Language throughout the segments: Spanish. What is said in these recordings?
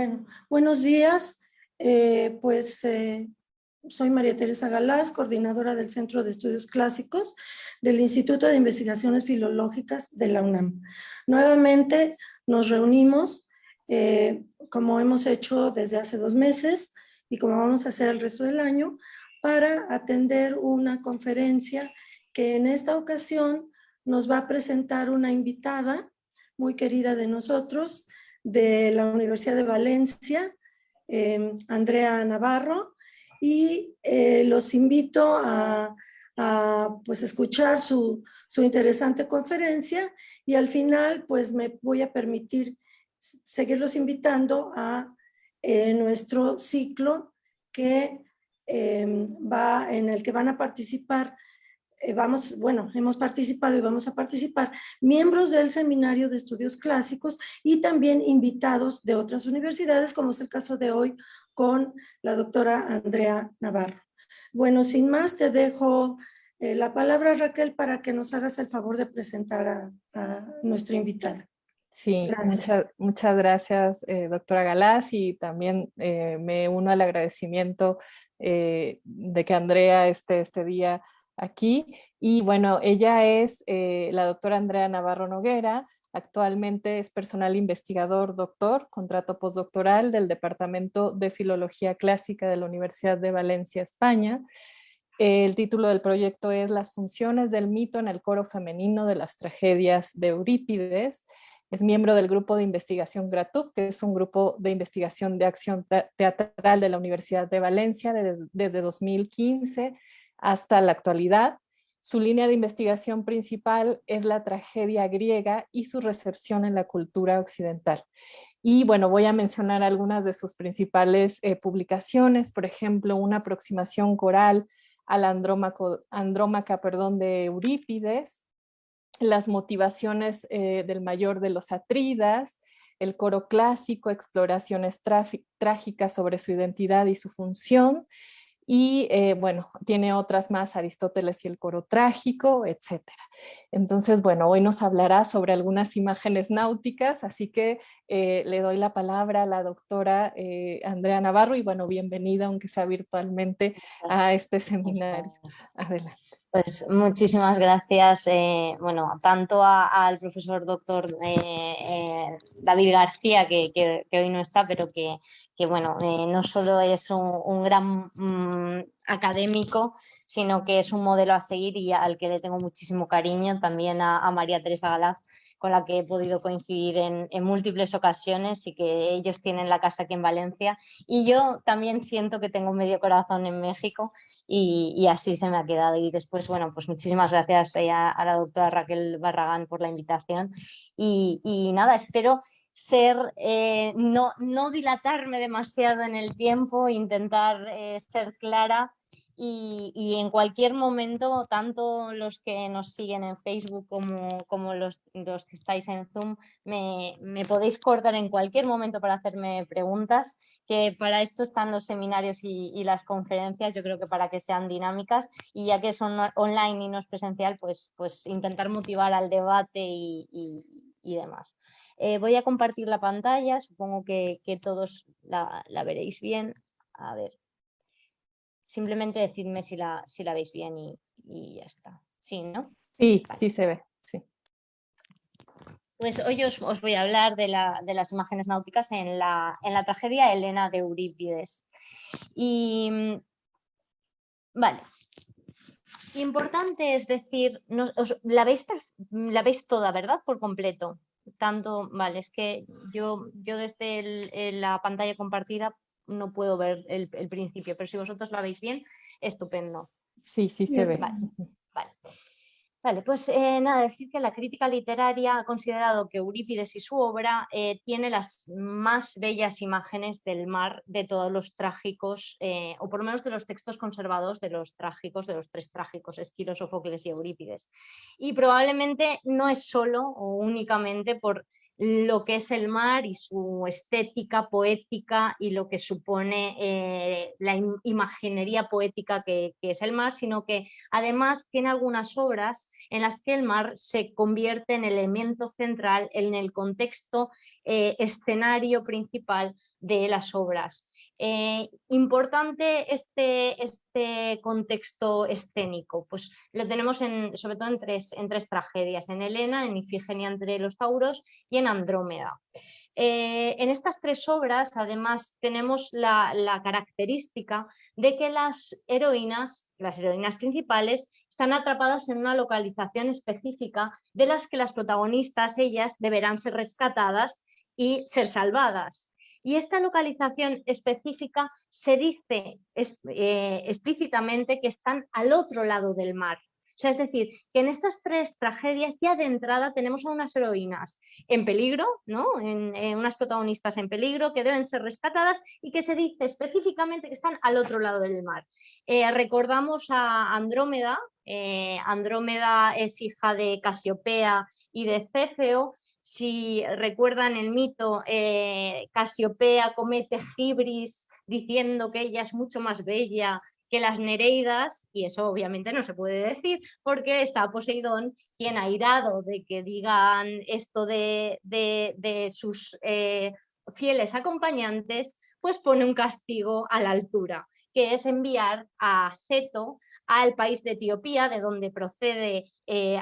Bueno, buenos días. Soy María Teresa Galás, coordinadora del Centro de Estudios Clásicos del Instituto de Investigaciones Filológicas de la UNAM. Nuevamente nos reunimos, como hemos hecho desde hace 2 meses y como vamos a hacer el resto del año, para atender una conferencia que en esta ocasión nos va a presentar una invitada muy querida de nosotros, de la Universidad de Valencia, Andrea Navarro, y los invito pues, escuchar su interesante conferencia, y al final pues me voy a permitir seguirlos invitando a nuestro ciclo que en el que van a participar. Hemos participado y vamos a participar miembros del Seminario de Estudios Clásicos y también invitados de otras universidades, como es el caso de hoy con la doctora Andrea Navarro. Bueno, sin más, te dejo la palabra, Raquel, para que nos hagas el favor de presentar a nuestra invitada. Sí, muchas gracias, doctora Galás, y también me uno al agradecimiento de que Andrea esté este día aquí. Y bueno, ella es la doctora Andrea Navarro Noguera. Actualmente es personal investigador doctor, contrato postdoctoral del Departamento de Filología Clásica de la Universidad de Valencia, España. El título del proyecto es Las funciones del mito en el coro femenino de las tragedias de Eurípides. Es miembro del grupo de investigación GRATUC, que es un grupo de investigación de acción teatral de la Universidad de Valencia desde 2015 hasta la actualidad. Su línea de investigación principal es la tragedia griega y su recepción en la cultura occidental. Y bueno, voy a mencionar algunas de sus principales publicaciones, por ejemplo, una aproximación coral a la Andrómaca de Eurípides, las motivaciones del mayor de los Atridas, el coro clásico, exploraciones trágicas sobre su identidad y su función, y bueno, tiene otras más, Aristóteles y el coro trágico, etc. Entonces, bueno, hoy nos hablará sobre algunas imágenes náuticas, así que le doy la palabra a la doctora Andrea Navarro, y bueno, bienvenida, aunque sea virtualmente, a este seminario. Adelante. Pues muchísimas gracias, bueno, tanto al profesor doctor David García, que hoy no está, pero que bueno, no solo es un gran académico, sino que es un modelo a seguir y al que le tengo muchísimo cariño, también a María Teresa Galaz, con la que he podido coincidir en múltiples ocasiones, y que ellos tienen la casa aquí en Valencia, y yo también siento que tengo medio corazón en México, y así se me ha quedado. Y después, bueno, pues muchísimas gracias a la doctora Raquel Barragán por la invitación, y nada, espero no dilatarme demasiado en el tiempo, intentar ser clara. Y en cualquier momento, tanto los que nos siguen en Facebook como los que estáis en Zoom, me podéis cortar en cualquier momento para hacerme preguntas, que para esto están los seminarios y las conferencias, yo creo que para que sean dinámicas, y ya que son online y no es presencial, pues intentar motivar al debate y demás. Voy a compartir la pantalla, supongo que todos la veréis bien. A ver. Simplemente decidme si la veis bien y ya está. Sí, ¿no? Sí, vale. Sí se ve, sí. Pues hoy os voy a hablar de las imágenes náuticas en la tragedia Helena de Eurípides. Y vale. Importante es decir, la veis toda, ¿verdad? Por completo. Tanto, vale, es que yo desde la pantalla compartida no puedo ver el principio, pero si vosotros la veis bien, estupendo. Sí se ve. Vale, pues nada, decir que la crítica literaria ha considerado que Eurípides y su obra tiene las más bellas imágenes del mar de todos los trágicos, o por lo menos de los textos conservados de los trágicos, de los 3 trágicos, Esquilo, Sófocles y Eurípides. Y probablemente no es solo o únicamente por lo que es el mar y su estética poética y lo que supone la imaginería poética que es el mar, sino que además tiene algunas obras en las que el mar se convierte en elemento central en el contexto escenario principal de las obras. Importante este contexto escénico, pues lo tenemos sobre todo en tres tragedias, en Helena, en Ifigenia entre los tauros y en Andrómeda. En estas tres obras además tenemos la característica de que las heroínas principales están atrapadas en una localización específica de las que las protagonistas, ellas, deberán ser rescatadas y ser salvadas. Y esta localización específica se dice explícitamente que están al otro lado del mar. O sea, es decir, que en estas tres tragedias ya de entrada tenemos a unas heroínas en peligro, ¿no? Unas protagonistas en peligro que deben ser rescatadas y que se dice específicamente que están al otro lado del mar. Recordamos a Andrómeda. Andrómeda es hija de Casiopea y de Céfeo. Si recuerdan el mito, Casiopea comete hibris diciendo que ella es mucho más bella que las Nereidas, y eso obviamente no se puede decir porque está Poseidón, quien, airado de que digan esto de sus fieles acompañantes, pues pone un castigo a la altura, que es enviar a Ceto al país de Etiopía, de donde procede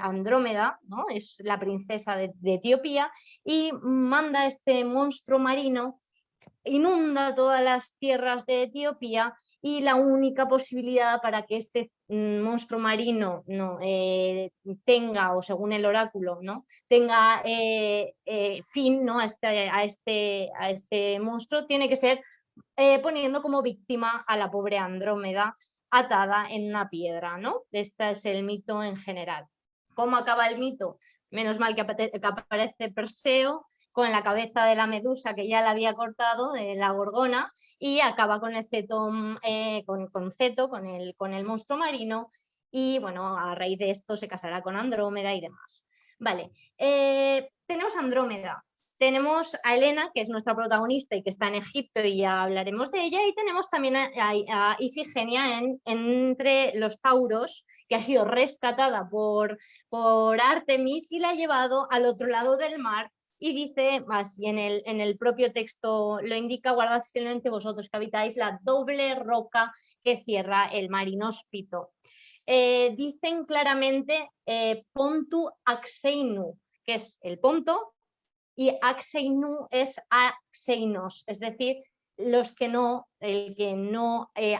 Andrómeda, ¿no? Es la princesa de Etiopía, y manda este monstruo marino, inunda todas las tierras de Etiopía, y la única posibilidad para que este monstruo marino tenga, o según el oráculo, ¿no? tenga fin, ¿no? a este monstruo, tiene que ser poniendo como víctima a la pobre Andrómeda atada en una piedra, ¿no? Este es el mito en general. ¿Cómo acaba el mito? Menos mal que aparece Perseo con la cabeza de la medusa que ya la había cortado, de la gorgona, y acaba con el Ceto, con el monstruo marino, y bueno, a raíz de esto se casará con Andrómeda y demás. Vale, tenemos Andrómeda. Tenemos a Helena, que es nuestra protagonista y que está en Egipto, y ya hablaremos de ella, y tenemos también a Ifigenia entre los tauros, que ha sido rescatada por Artemis y la ha llevado al otro lado del mar, y dice más, y en el propio texto lo indica: guardad silencio vosotros que habitáis la doble roca que cierra el mar inhóspito. Dicen claramente Pontu Axeinu, que es el Ponto, y Axeinu es Axeinos, es decir, el que no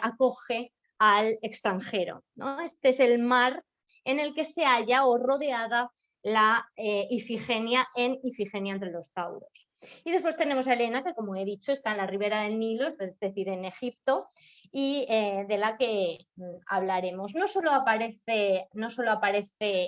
acoge al extranjero, ¿no? Este es el mar en el que se halla o rodeada la Ifigenia en Ifigenia entre los tauros. Y después tenemos a Helena, que como he dicho está en la ribera del Nilo, es decir, en Egipto, y de la que hablaremos. No solo aparece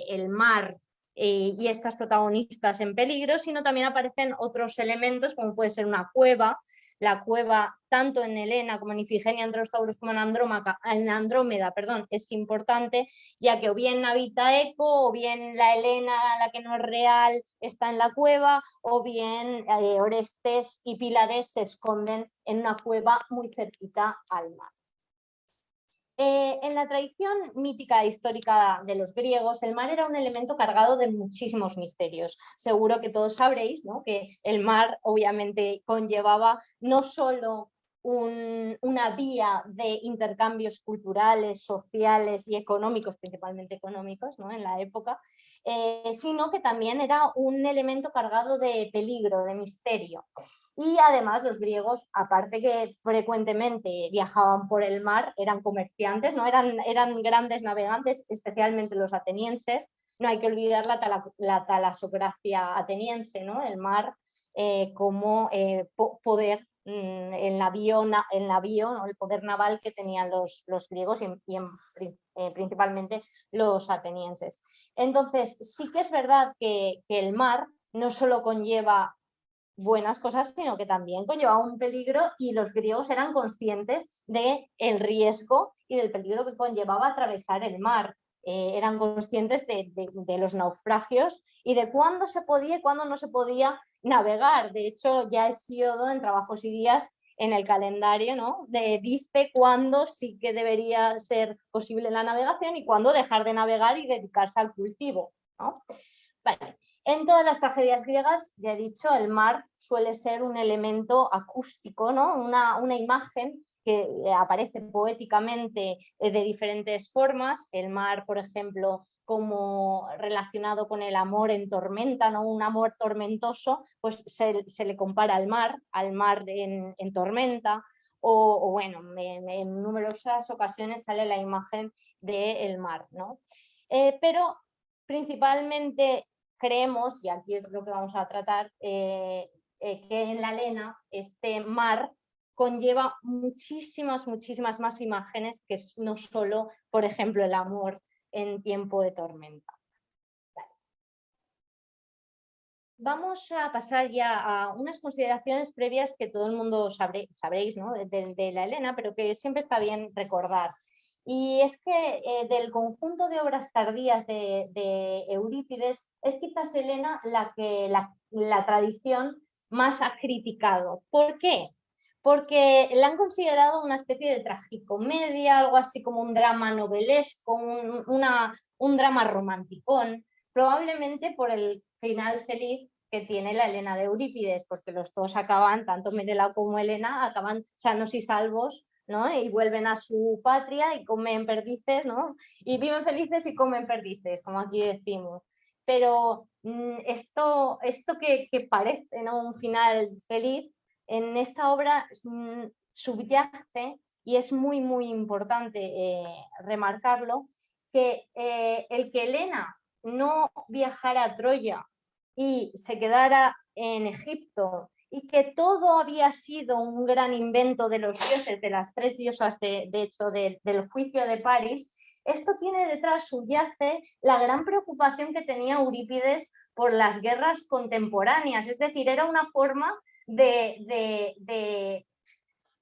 el mar y estas protagonistas en peligro, sino también aparecen otros elementos, como puede ser una cueva. La cueva, tanto en Helena como en Ifigenia entre los tauros como en Andrómeda, es importante, ya que o bien habita Eco, o bien la Helena, la que no es real, está en la cueva, o bien Orestes y Pílades se esconden en una cueva muy cerquita al mar. En la tradición mítica e histórica de los griegos, el mar era un elemento cargado de muchísimos misterios. Seguro que todos sabréis, ¿no?, que el mar obviamente conllevaba no solo una vía de intercambios culturales, sociales y económicos, principalmente económicos, ¿no?, en la época, sino que también era un elemento cargado de peligro, de misterio. Y además los griegos, aparte que frecuentemente viajaban por el mar, eran comerciantes, ¿no? eran grandes navegantes, especialmente los atenienses. No hay que olvidar la talasocracia ateniense, ¿no? El mar como poder, el navío, ¿no?, el poder naval que tenían los griegos y principalmente los atenienses. Entonces, sí que es verdad que el mar no solo conlleva buenas cosas, sino que también conllevaba un peligro, y los griegos eran conscientes del riesgo y del peligro que conllevaba atravesar el mar. eran conscientes de los naufragios y de cuándo se podía y cuándo no se podía navegar. De hecho, ya Hesíodo en Trabajos y Días, en el calendario, ¿no? Dice cuándo sí que debería ser posible la navegación y cuándo dejar de navegar y dedicarse al cultivo, ¿no? Vale. En todas las tragedias griegas, ya he dicho, el mar suele ser un elemento acústico, ¿no? Una imagen que aparece poéticamente de diferentes formas. El mar, por ejemplo, como relacionado con el amor en tormenta, ¿no? Un amor tormentoso, pues se le compara al mar en tormenta, o bueno, en numerosas ocasiones sale la imagen del mar, ¿no? Pero principalmente creemos, y aquí es lo que vamos a tratar, que en la Helena este mar conlleva muchísimas más imágenes que no solo, por ejemplo, el amor en tiempo de tormenta. Vale. Vamos a pasar ya a unas consideraciones previas que todo el mundo sabréis, ¿no? de la Helena, pero que siempre está bien recordar. Y es que del conjunto de obras tardías de Eurípides es quizás Helena la que la tradición más ha criticado. ¿Por qué? Porque la han considerado una especie de tragicomedia, algo así como un drama novelesco, un drama romanticón, probablemente por el final feliz que tiene la Helena de Eurípides, porque los dos acaban, tanto Menelao como Helena, acaban sanos y salvos, ¿no? Y vuelven a su patria y comen perdices, ¿no? Y viven felices y comen perdices, como aquí decimos. Pero esto que parece, ¿no? Un final feliz, en esta obra subyace, y es muy importante remarcarlo, que el que Helena no viajara a Troya y se quedara en Egipto, y que todo había sido un gran invento de los dioses, de las tres diosas de hecho del juicio de París, esto tiene detrás, subyace, la gran preocupación que tenía Eurípides por las guerras contemporáneas. Es decir, era una forma de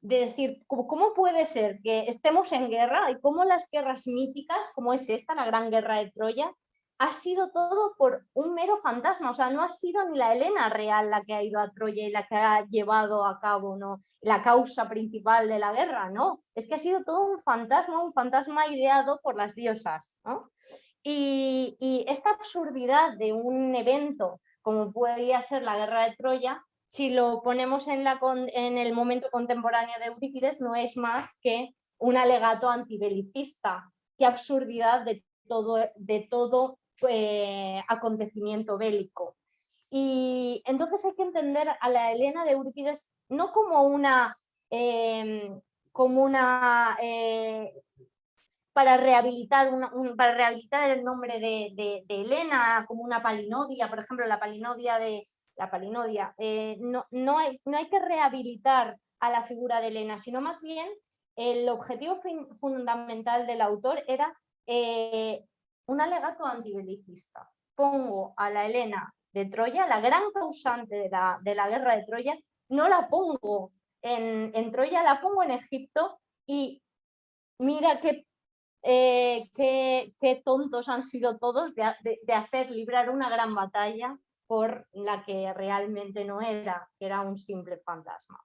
decir, ¿cómo puede ser que estemos en guerra y cómo las guerras míticas, como es esta, la gran guerra de Troya, ha sido todo por un mero fantasma? O sea, no ha sido ni la Helena real la que ha ido a Troya y la que ha llevado a cabo, ¿no?, la causa principal de la guerra, no, es que ha sido todo un fantasma ideado por las diosas, ¿no? Y esta absurdidad de un evento como podía ser la guerra de Troya, si lo ponemos en el momento contemporáneo de Eurípides, no es más que un alegato antibelicista. Qué absurdidad de todo acontecimiento bélico. Y entonces hay que entender a la Helena de Eurípides no como para rehabilitar el nombre de Helena, como una palinodia, por ejemplo, la palinodia, no hay que rehabilitar a la figura de Helena, sino más bien el objetivo fundamental del autor era un alegato antibelicista. Pongo a la Helena de Troya, la gran causante de la guerra de Troya, no la pongo en Troya, la pongo en Egipto, y mira qué tontos han sido todos de hacer librar una gran batalla por la que realmente no era, que era un simple fantasma.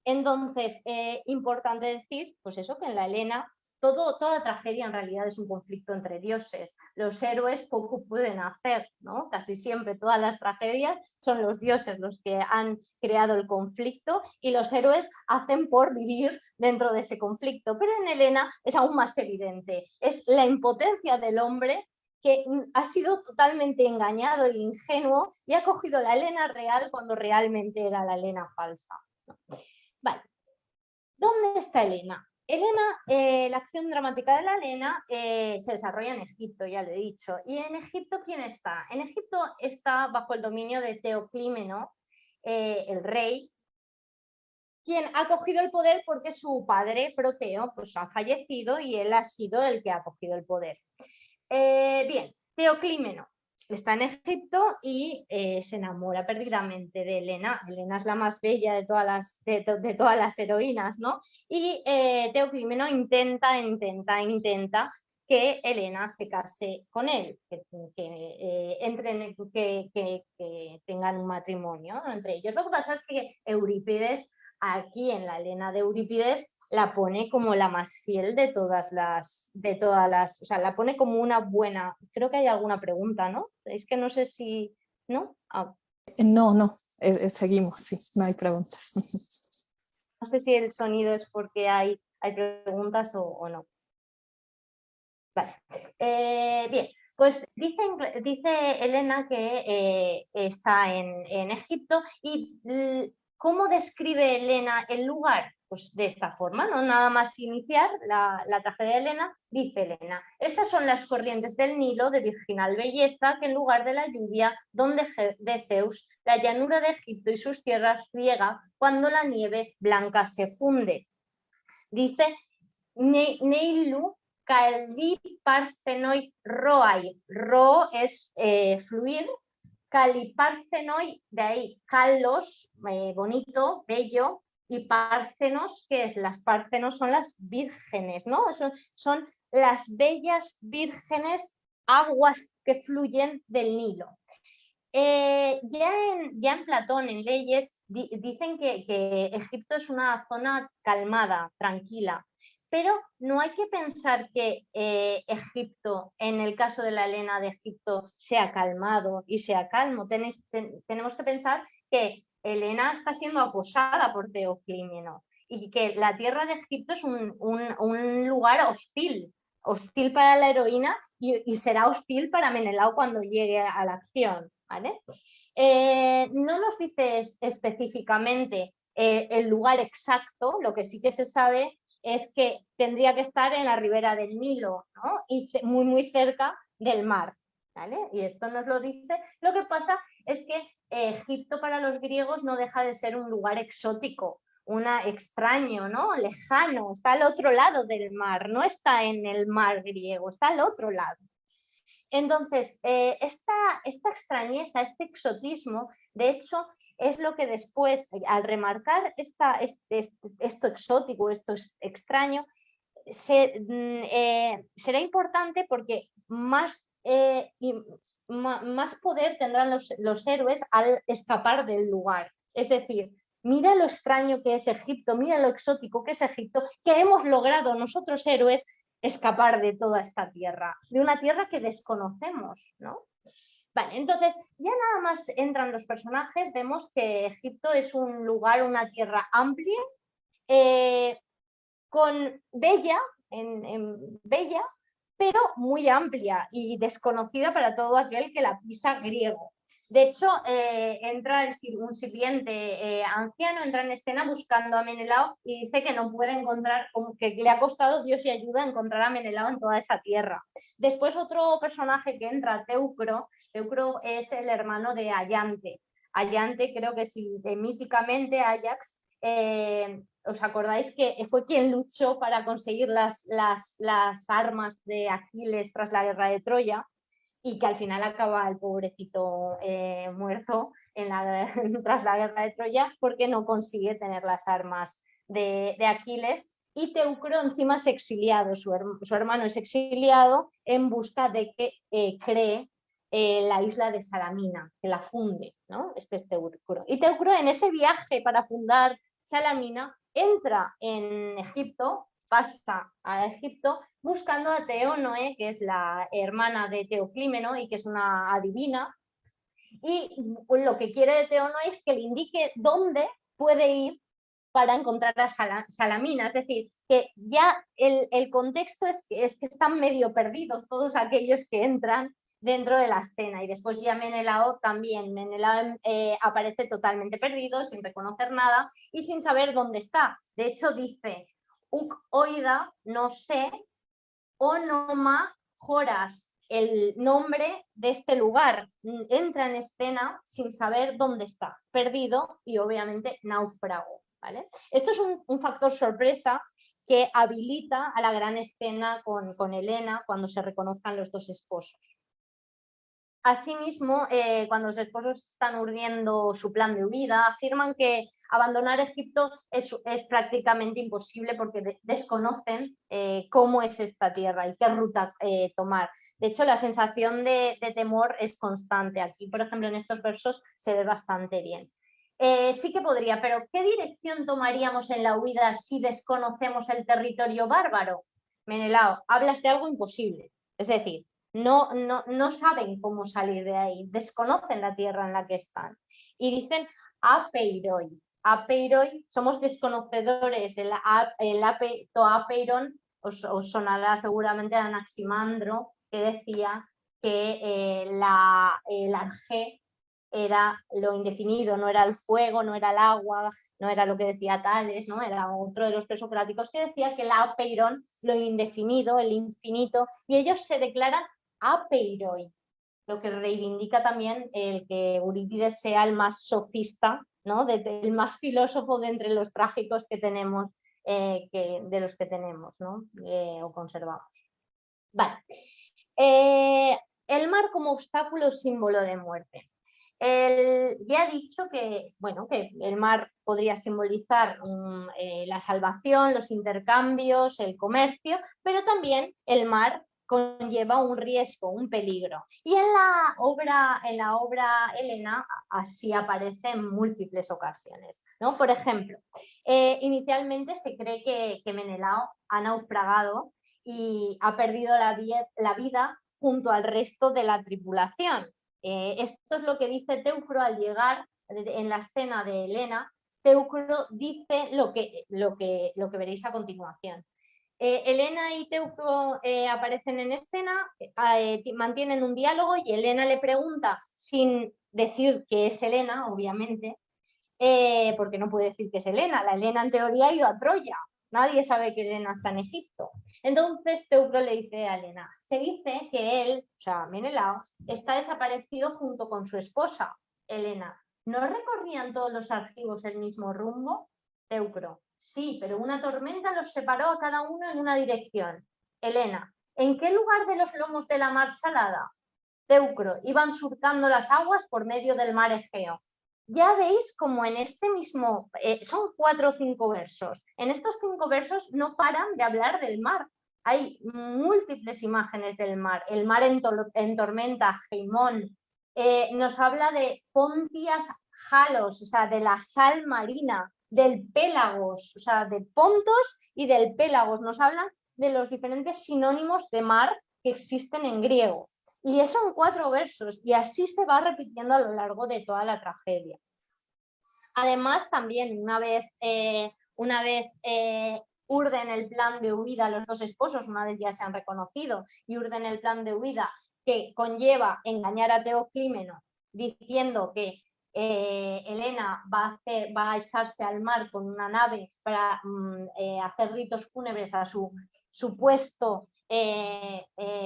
Entonces, importante decir, pues eso, que en la Helena toda tragedia en realidad es un conflicto entre dioses. Los héroes poco pueden hacer, ¿no? Casi siempre todas las tragedias son los dioses los que han creado el conflicto, y los héroes hacen por vivir dentro de ese conflicto. Pero en Helena es aún más evidente, es la impotencia del hombre que ha sido totalmente engañado e ingenuo y ha cogido la Helena real cuando realmente era la Helena falsa. Vale. ¿Dónde está Helena? Helena, la acción dramática de la Helena se desarrolla en Egipto, ya lo he dicho. ¿Y en Egipto quién está? En Egipto está bajo el dominio de Teoclímeno, el rey, quien ha cogido el poder porque su padre, Proteo, pues ha fallecido y él ha sido el que ha cogido el poder. Bien, Teoclímeno está en Egipto y se enamora perdidamente de Helena. Helena es la más bella de todas las heroínas, ¿no? Y Teoclímeno intenta que Helena se case con él, que tengan un matrimonio, ¿no?, entre ellos. Lo que pasa es que Eurípides, aquí en la Helena de Eurípides, la pone como la más fiel de todas las, o sea, la pone como una buena. Creo que hay alguna pregunta, ¿no? Es que no sé si, ¿no? No, seguimos, sí, no hay preguntas. No sé si el sonido es porque hay preguntas o no. Vale. Bien, pues dice Helena que está en Egipto. ¿Y cómo describe Helena el lugar? Pues de esta forma, ¿no? Nada más iniciar la tragedia de Helena, dice Helena: estas son las corrientes del Nilo de virginal belleza, que en lugar de la lluvia de Zeus, la llanura de Egipto y sus tierras riega cuando la nieve blanca se funde. Dice Neilu Kali Parthenoi Roai. Ro es fluir. Kali Parthenoi, de ahí Kalos, bonito, bello, y Párcenos, que es las Párcenos son las vírgenes, ¿no? Son las bellas vírgenes aguas que fluyen del Nilo. Ya en Platón, en Leyes, dicen que Egipto es una zona calmada, tranquila, pero no hay que pensar que Egipto, en el caso de la Helena de Egipto, sea calmado y sea calmo. Tenemos que pensar que Helena está siendo acosada por Teoclímeno y que la tierra de Egipto es un lugar hostil para la heroína y será hostil para Menelao cuando llegue a la acción, ¿vale? No nos dice específicamente el lugar exacto. Lo que sí que se sabe es que tendría que estar en la ribera del Nilo, ¿no? Y muy cerca del mar, ¿vale? Y esto nos lo dice. Lo que pasa es que Egipto para los griegos no deja de ser un lugar exótico, extraño, ¿no? Lejano, está al otro lado del mar, no está en el mar griego, está al otro lado. Entonces, esta extrañeza, este exotismo, de hecho, es lo que después, al remarcar esto exótico, esto extraño, será importante porque más poder tendrán los héroes al escapar del lugar. Es decir, mira lo extraño que es Egipto, mira lo exótico que es Egipto, que hemos logrado nosotros héroes escapar de toda esta tierra, de una tierra que desconocemos, ¿no? Vale, entonces ya nada más entran los personajes, vemos que Egipto es un lugar, una tierra amplia, con bella, bella, pero muy amplia y desconocida para todo aquel que la pisa griego. De hecho, entra un sirviente anciano, entra en escena buscando a Menelao y dice que no puede encontrar, que le ha costado Dios y ayuda a encontrar a Menelao en toda esa tierra. Después otro personaje que entra, Teucro. Teucro es el hermano de Ayante. Ayante, creo que sí, míticamente Ajax, ¿os acordáis que fue quien luchó para conseguir las armas de Aquiles tras la guerra de Troya? Y que al final acaba el pobrecito muerto tras la guerra de Troya porque no consigue tener las armas de Aquiles. Y Teucro encima es exiliado, su hermano es exiliado en busca de que cree la isla de Salamina, que la funde, ¿no? Este es Teucro. Y Teucro, en ese viaje para fundar Salamina, entra en Egipto, pasa a Egipto buscando a Teónoe, que es la hermana de Teoclímeno y que es una adivina, y lo que quiere de Teónoe es que le indique dónde puede ir para encontrar a Salamina. Es decir, que ya el contexto es que están medio perdidos todos aquellos que entran dentro de la escena, y después ya Menelao también. Menelao aparece totalmente perdido, sin reconocer nada y sin saber dónde está. De hecho dice: Uk oida, no sé, Onoma Joras, el nombre de este lugar. Entra en escena sin saber dónde está, perdido y obviamente náufrago, ¿vale? Esto es un factor sorpresa que habilita a la gran escena con Helena cuando se reconozcan los dos esposos. Asimismo, cuando los esposos están urdiendo su plan de huida, afirman que abandonar Egipto es prácticamente imposible porque desconocen cómo es esta tierra y qué ruta tomar. De hecho, la sensación de temor es constante. Aquí, por ejemplo, en estos versos se ve bastante bien. Sí que podría, pero ¿qué dirección tomaríamos en la huida si desconocemos el territorio bárbaro? Menelao, hablas de algo imposible. Es decir, no saben cómo salir de ahí, desconocen la tierra en la que están. Y dicen apeiroi. Apeiroi, somos desconocedores. El apeiron os sonará seguramente a Anaximandro, que decía que el arjé era lo indefinido, no era el fuego, no era el agua, no era lo que decía Tales, ¿no? Era otro de los presocráticos que decía que el apeirón, lo indefinido, el infinito, y ellos se declaran apeiroi, lo que reivindica también el que Eurípides sea el más sofista, ¿no? El más filósofo de entre los trágicos que tenemos, de los que tenemos, ¿no? O conservamos. Vale. El mar como obstáculo, símbolo de muerte. Ya he dicho que, bueno, que el mar podría simbolizar la salvación, los intercambios, el comercio, pero también el mar conlleva un riesgo, un peligro. Y en la obra Helena así aparece en múltiples ocasiones, ¿no? Por ejemplo, inicialmente se cree que Menelao ha naufragado y ha perdido la vida junto al resto de la tripulación. Esto es lo que dice Teucro al llegar en la escena de Helena. Teucro dice lo que veréis a continuación. Helena y Teucro aparecen en escena, mantienen un diálogo y Helena le pregunta, sin decir que es Helena, obviamente, porque no puede decir que es Helena. La Helena en teoría ha ido a Troya. Nadie sabe que Helena está en Egipto. Entonces Teucro le dice a Helena, se dice que él, o sea, Menelao, está desaparecido junto con su esposa, Helena. ¿No recorrían todos los argivos el mismo rumbo? Teucro, sí, pero una tormenta los separó a cada uno en una dirección. Helena, ¿en qué lugar de los lomos de la mar salada? Teucro, iban surcando las aguas por medio del mar Egeo. Ya veis como en este mismo, son 4 o 5 versos, en estos 5 versos no paran de hablar del mar. Hay múltiples imágenes del mar, el mar en tormenta, Geimón, nos habla de Pontias Halos, o sea, de la sal marina, del Pélagos, o sea, de Pontos y del Pélagos, nos hablan de los diferentes sinónimos de mar que existen en griego. Y eso en 4 versos, y así se va repitiendo a lo largo de toda la tragedia. Además, también una vez urden el plan de huida los dos esposos, una vez ya se han reconocido, y urden el plan de huida que conlleva engañar a Teoclímeno diciendo que Helena va a echarse al mar con una nave para hacer ritos fúnebres a su supuesto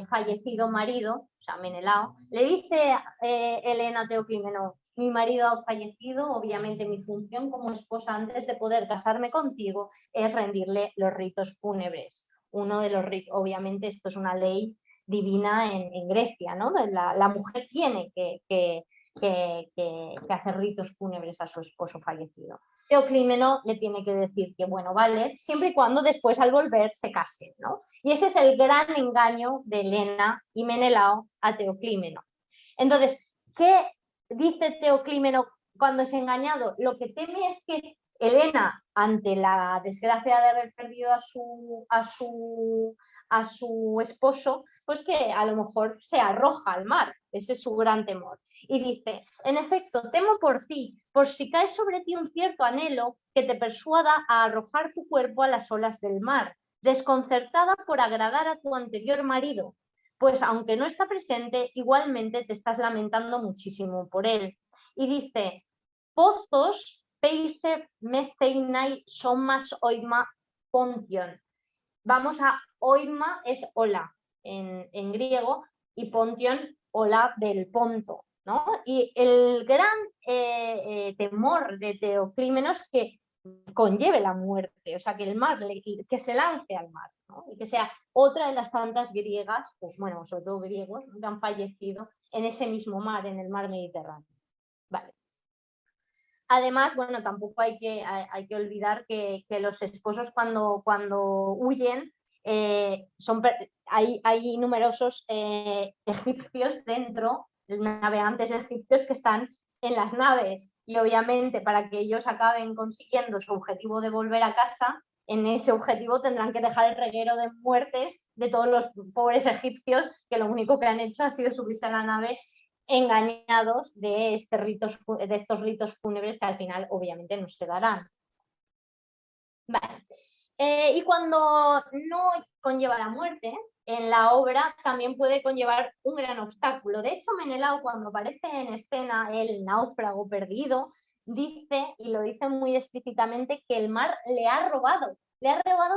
fallecido marido, o sea, Menelao. Le dice Helena a Teoclímeno, mi marido ha fallecido, obviamente mi función como esposa antes de poder casarme contigo es rendirle los ritos fúnebres. Uno de los ritos, obviamente esto es una ley divina en Grecia, ¿no? La mujer tiene que hacer ritos fúnebres a su esposo fallecido. Teoclímeno le tiene que decir que bueno, vale, siempre y cuando después al volver se casen, ¿no? Y ese es el gran engaño de Helena y Menelao a Teoclímeno. Entonces, ¿qué dice Teoclímeno cuando es engañado? Lo que teme es que Helena, ante la desgracia de haber perdido a su esposo, pues que a lo mejor se arroja al mar. Ese es su gran temor. Y dice, en efecto, temo por ti, por si cae sobre ti un cierto anhelo que te persuada a arrojar tu cuerpo a las olas del mar, desconcertada por agradar a tu anterior marido, pues aunque no está presente, igualmente te estás lamentando muchísimo por él. Y dice, pozos peise meceinai somas oima pontion. Vamos a oima, es ola en griego, y pontion, ola del Ponto, ¿no? Y el gran temor de Teoclímeno es que conlleve la muerte, o sea, que el mar, que se lance al mar, ¿no? Y que sea otra de las tantas griegas, pues bueno, sobre todo griegos, ¿no?, que han fallecido en ese mismo mar, en el mar Mediterráneo. Vale. Además, bueno, tampoco hay que olvidar que los esposos cuando huyen, hay numerosos egipcios dentro, navegantes egipcios que están en las naves, y obviamente para que ellos acaben consiguiendo su objetivo de volver a casa, en ese objetivo tendrán que dejar el reguero de muertes de todos los pobres egipcios que lo único que han hecho ha sido subirse a la nave engañados de estos ritos fúnebres que al final obviamente no se darán. Vale. Y cuando no conlleva la muerte, en la obra también puede conllevar un gran obstáculo. De hecho, Menelao, cuando aparece en escena el náufrago perdido, dice, y lo dice muy explícitamente, que el mar le ha robado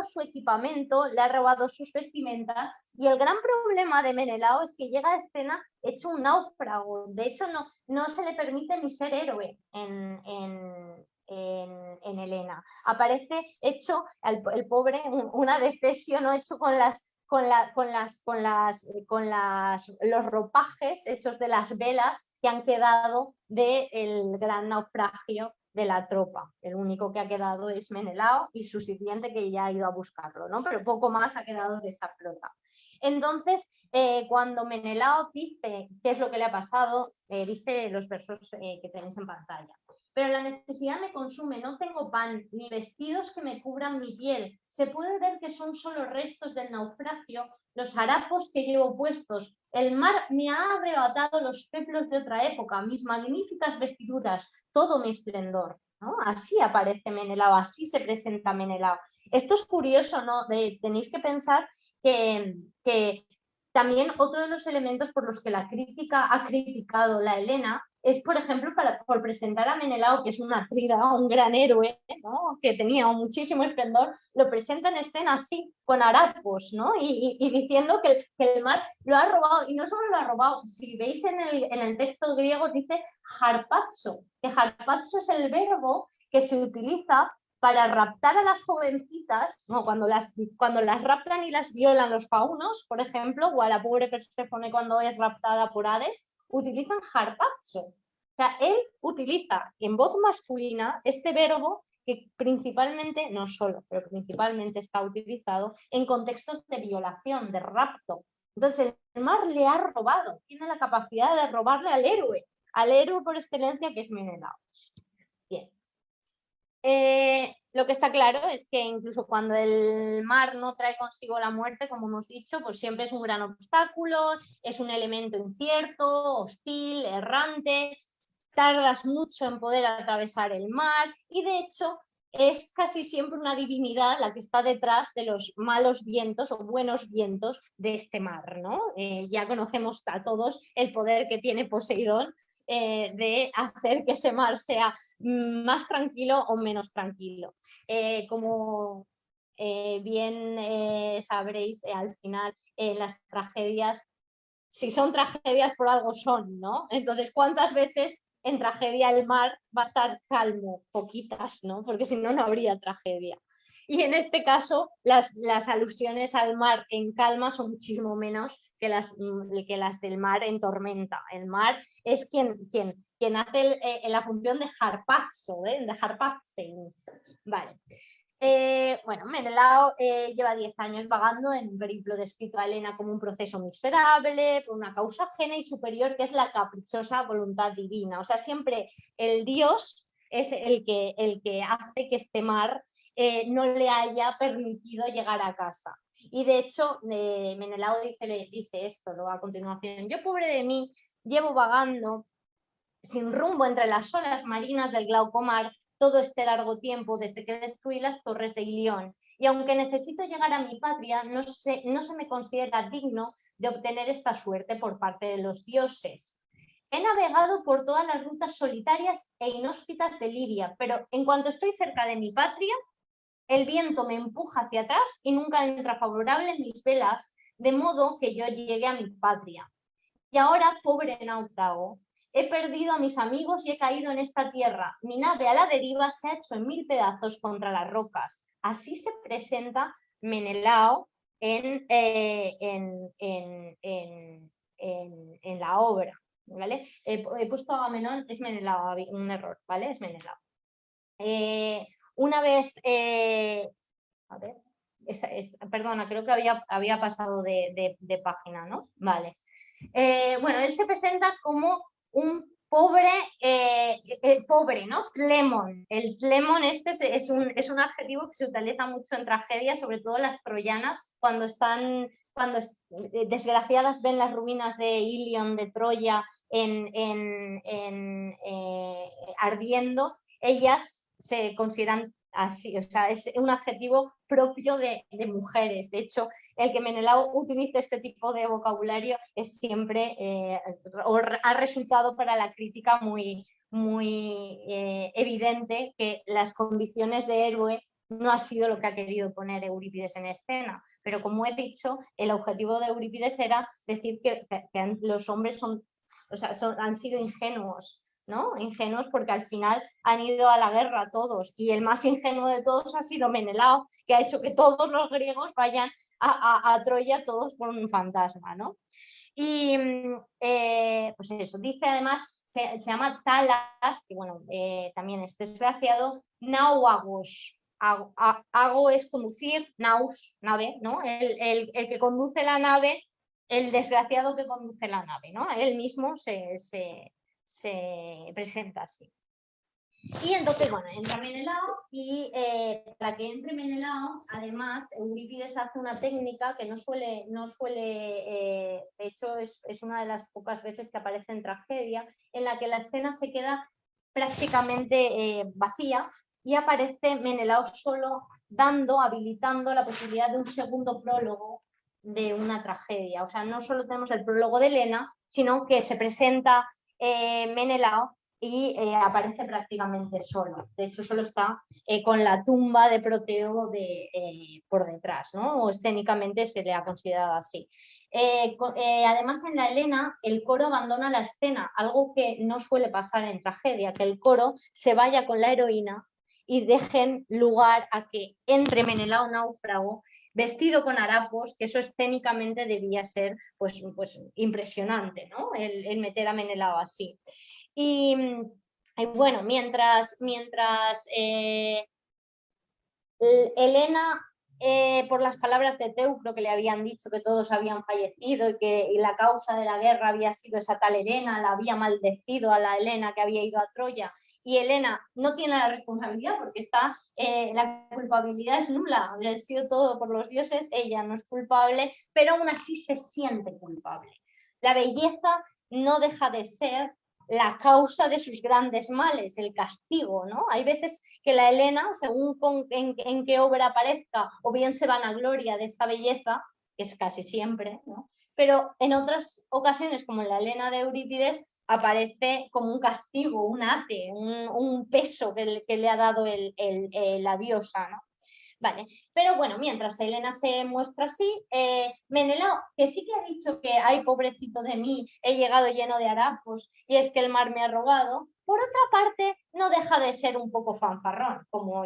su equipamiento, le ha robado sus vestimentas, y el gran problema de Menelao es que llega a escena hecho un náufrago. De hecho, no se le permite ni ser héroe en Helena. Aparece hecho el pobre, una defesio, ¿no?, hecho con los ropajes hechos de las velas que han quedado del gran naufragio de la tropa. El único que ha quedado es Menelao y su sirviente, que ya ha ido a buscarlo, ¿no? Pero poco más ha quedado de esa flota. Entonces, cuando Menelao dice qué es lo que le ha pasado, dice los versos que tenéis en pantalla. Pero la necesidad me consume, no tengo pan, ni vestidos que me cubran mi piel. Se puede ver que son solo restos del naufragio, los harapos que llevo puestos. El mar me ha arrebatado los peplos de otra época, mis magníficas vestiduras, todo mi esplendor, ¿no? Así aparece Menelao, así se presenta Menelao. Esto es curioso, ¿no? Tenéis que pensar que también otro de los elementos por los que la crítica ha criticado la Helena es, por ejemplo, por presentar a Menelao, que es un atrida, un gran héroe, ¿no?, que tenía muchísimo esplendor, lo presenta en escena así, con harapos, ¿no?, y diciendo que el mar lo ha robado. Y no solo lo ha robado, si veis en el texto griego dice harpazo, que harpazo es el verbo que se utiliza para raptar a las jovencitas, ¿no?, cuando las raptan y las violan los faunos, por ejemplo, o a la pobre Perséfone cuando es raptada por Hades, utilizan harpazo. O sea, él utiliza en voz masculina este verbo que principalmente, no solo, pero principalmente está utilizado en contextos de violación, de rapto. Entonces, el mar le ha robado, tiene la capacidad de robarle al héroe por excelencia, que es Menelao. Bien. Lo que está claro es que incluso cuando el mar no trae consigo la muerte, como hemos dicho, pues siempre es un gran obstáculo, es un elemento incierto, hostil, errante, tardas mucho en poder atravesar el mar, y de hecho es casi siempre una divinidad la que está detrás de los malos vientos o buenos vientos de este mar, ¿no? Ya conocemos a todos el poder que tiene Poseidón de hacer que ese mar sea más tranquilo o menos tranquilo. Como bien sabréis, al final las tragedias, si son tragedias por algo son, ¿no? Entonces, ¿cuántas veces en tragedia el mar va a estar calmo? Poquitas, ¿no? Porque si no, no habría tragedia. Y en este caso, las alusiones al mar en calma son muchísimo menos que las del mar en tormenta. El mar es quien hace la función de harpazo, de harpazzing. Vale. Bueno, Menelao lleva 10 años vagando en un periplo descrito a Helena como un proceso miserable, por una causa ajena y superior, que es la caprichosa voluntad divina. O sea, siempre el dios es el que hace que este mar no le haya permitido llegar a casa. Y de hecho, Menelao dice esto, ¿no?, a continuación: yo, pobre de mí, llevo vagando sin rumbo entre las olas marinas del glauco mar todo este largo tiempo, desde que destruí las torres de Ilión, y aunque necesito llegar a mi patria, no se me considera digno de obtener esta suerte por parte de los dioses. He navegado por todas las rutas solitarias e inhóspitas de Libia, pero en cuanto estoy cerca de mi patria, el viento me empuja hacia atrás y nunca entra favorable en mis velas, de modo que yo llegue a mi patria. Y ahora, pobre náufrago, he perdido a mis amigos y he caído en esta tierra. Mi nave a la deriva se ha hecho en 1000 pedazos contra las rocas. Así se presenta Menelao en la obra, ¿vale? He puesto Agamenón, es Menelao, un error, ¿vale? Es Menelao. Una vez, a ver, perdona, creo que había pasado de página, ¿no? Vale. Bueno, él se presenta como un pobre, ¿no? Tlemón. El tlemón es un adjetivo que se utiliza mucho en tragedias, sobre todo las troyanas, cuando desgraciadas ven las ruinas de Ilion, de Troya, ardiendo, ellas se consideran así, o sea, es un adjetivo propio de mujeres. De hecho, el que Menelao utilice este tipo de vocabulario es siempre, ha resultado para la crítica muy evidente que las condiciones de héroe no ha sido lo que ha querido poner Eurípides en escena. Pero como he dicho, el objetivo de Eurípides era decir que los hombres han sido ingenuos, ¿no? Ingenuos porque al final han ido a la guerra todos, y el más ingenuo de todos ha sido Menelao, que ha hecho que todos los griegos vayan a Troya todos por un fantasma, ¿no? Y pues eso, dice además, se llama Talas, que bueno, también es desgraciado, Náuagos. Hago es conducir, naus, nave, ¿no? El que conduce la nave, el desgraciado que conduce la nave, ¿no? Él mismo se presenta así. Y entonces, bueno, entra Menelao y para que entre Menelao, además, Eurípides hace una técnica que no suele de hecho es una de las pocas veces que aparece en tragedia, en la que la escena se queda prácticamente vacía y aparece Menelao solo habilitando la posibilidad de un segundo prólogo de una tragedia. O sea, no solo tenemos el prólogo de Helena, sino que se presenta Menelao y aparece prácticamente solo. De hecho, solo está con la tumba de Proteo por detrás, ¿no? O escénicamente se le ha considerado así. Además, en la Helena, el coro abandona la escena, algo que no suele pasar en tragedia, que el coro se vaya con la heroína y dejen lugar a que entre Menelao náufrago vestido con harapos, que eso escénicamente debía ser pues impresionante, ¿no? El meter a Menelao así. Y bueno, mientras Helena, por las palabras de Teucro, que le habían dicho que todos habían fallecido y la causa de la guerra había sido esa tal Helena, la había maldecido a la Helena que había ido a Troya, y Helena no tiene la responsabilidad porque la culpabilidad es nula, ha sido todo por los dioses, ella no es culpable, pero aún así se siente culpable. La belleza no deja de ser la causa de sus grandes males, el castigo, ¿no? Hay veces que la Helena, según en qué obra aparezca, o bien se vanagloria de esa belleza, que es casi siempre, ¿no? Pero en otras ocasiones, como en la Helena de Eurípides, aparece como un castigo, un ate, un peso que le ha dado la diosa, ¿no? Vale, pero bueno, mientras Helena se muestra así, Menelao, que sí que ha dicho que ay, pobrecito de mí, he llegado lleno de harapos y es que el mar me ha robado, por otra parte no deja de ser un poco fanfarrón, como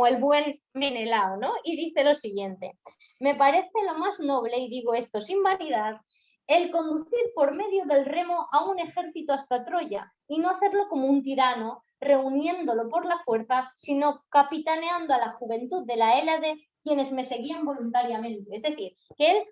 el buen Menelao, ¿no? Y dice lo siguiente: me parece lo más noble, y digo esto sin vanidad, el conducir por medio del remo a un ejército hasta Troya y no hacerlo como un tirano, reuniéndolo por la fuerza, sino capitaneando a la juventud de la Hélade, quienes me seguían voluntariamente. Es decir, que él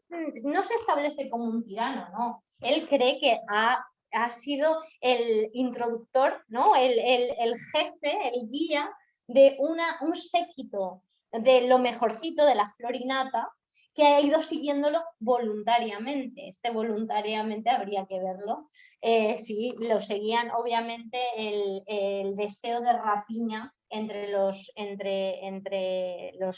no se establece como un tirano, no. Él cree que ha sido el introductor, ¿no? el jefe, el guía de un séquito de lo mejorcito de la florinata, que ha ido siguiéndolo voluntariamente. Voluntariamente habría que verlo. Sí, lo seguían, obviamente, el deseo de rapiña entre los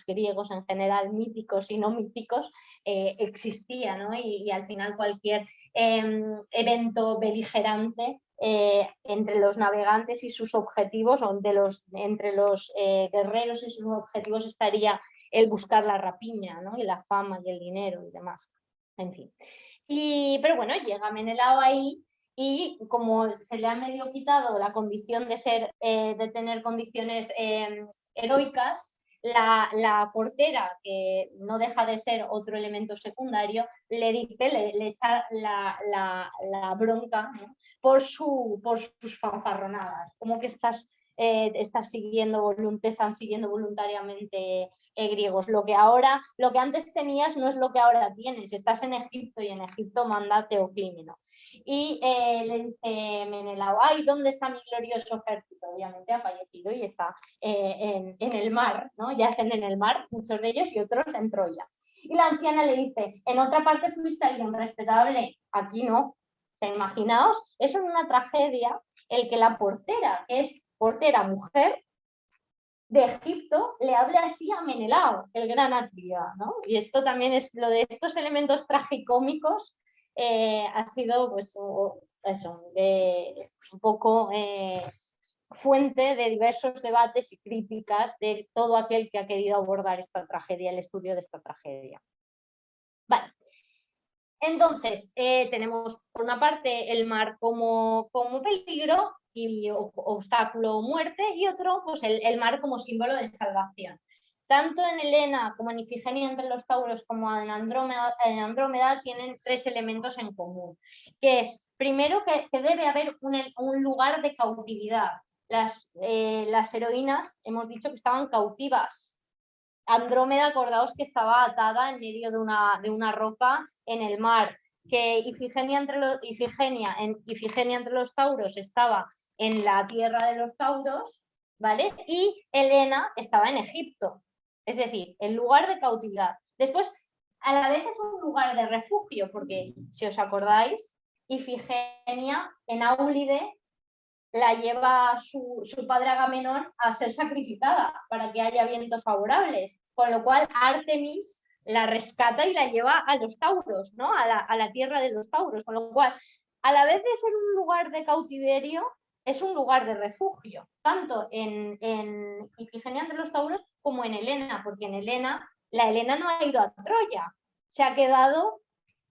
griegos en general, míticos y no míticos, existía, ¿no? Y al final cualquier evento beligerante entre los navegantes y sus objetivos, o entre los guerreros y sus objetivos, estaría el buscar la rapiña, ¿no? Y la fama y el dinero y demás. En fin. Pero bueno, llega Menelao ahí y como se le ha medio quitado la condición de ser, de tener condiciones heroicas, la portera, que no deja de ser otro elemento secundario, le dice, le echa la bronca, ¿no? por sus fanfarronadas, como que te están siguiendo voluntariamente griegos. Lo que antes tenías no es lo que ahora tienes. Estás en Egipto y en Egipto manda Teoclímeno. Y le dice Menelao, ay, ¿dónde está mi glorioso ejército? Obviamente ha fallecido y está en el mar, ¿no? Yacen en el mar, muchos de ellos, y otros en Troya. Y la anciana le dice, en otra parte fuiste alguien respetable, aquí no. O sea, imaginaos, eso es una tragedia, el que la portera, que es portera mujer, de Egipto, le hable así a Menelao, el gran Atrida, ¿no? Y esto también es lo de estos elementos tragicómicos, ha sido pues eso, un poco fuente de diversos debates y críticas de todo aquel que ha querido abordar esta tragedia, el estudio de esta tragedia. Vale. Entonces, tenemos por una parte el mar como peligro y obstáculo o muerte, y otro, pues el mar como símbolo de salvación. Tanto en Helena como en Ifigenia entre los tauros como en Andrómeda tienen tres elementos en común, que es, primero, que debe haber un lugar de cautividad. Las heroínas hemos dicho que estaban cautivas. Andrómeda, acordaos que estaba atada en medio de una roca en el mar, que Ifigenia entre los tauros estaba en la tierra de los tauros, ¿vale? Y Helena estaba en Egipto, es decir, el lugar de cautividad. Después, a la vez es un lugar de refugio, porque si os acordáis, Ifigenia en Áulide la lleva su padre Agamenón a ser sacrificada para que haya vientos favorables, con lo cual Artemis la rescata y la lleva a los tauros, ¿no? a la tierra de los tauros, con lo cual, a la vez de ser un lugar de cautiverio, es un lugar de refugio, tanto en Ifigenia entre los tauros como en Helena, porque en Helena, la Helena no ha ido a Troya, se ha quedado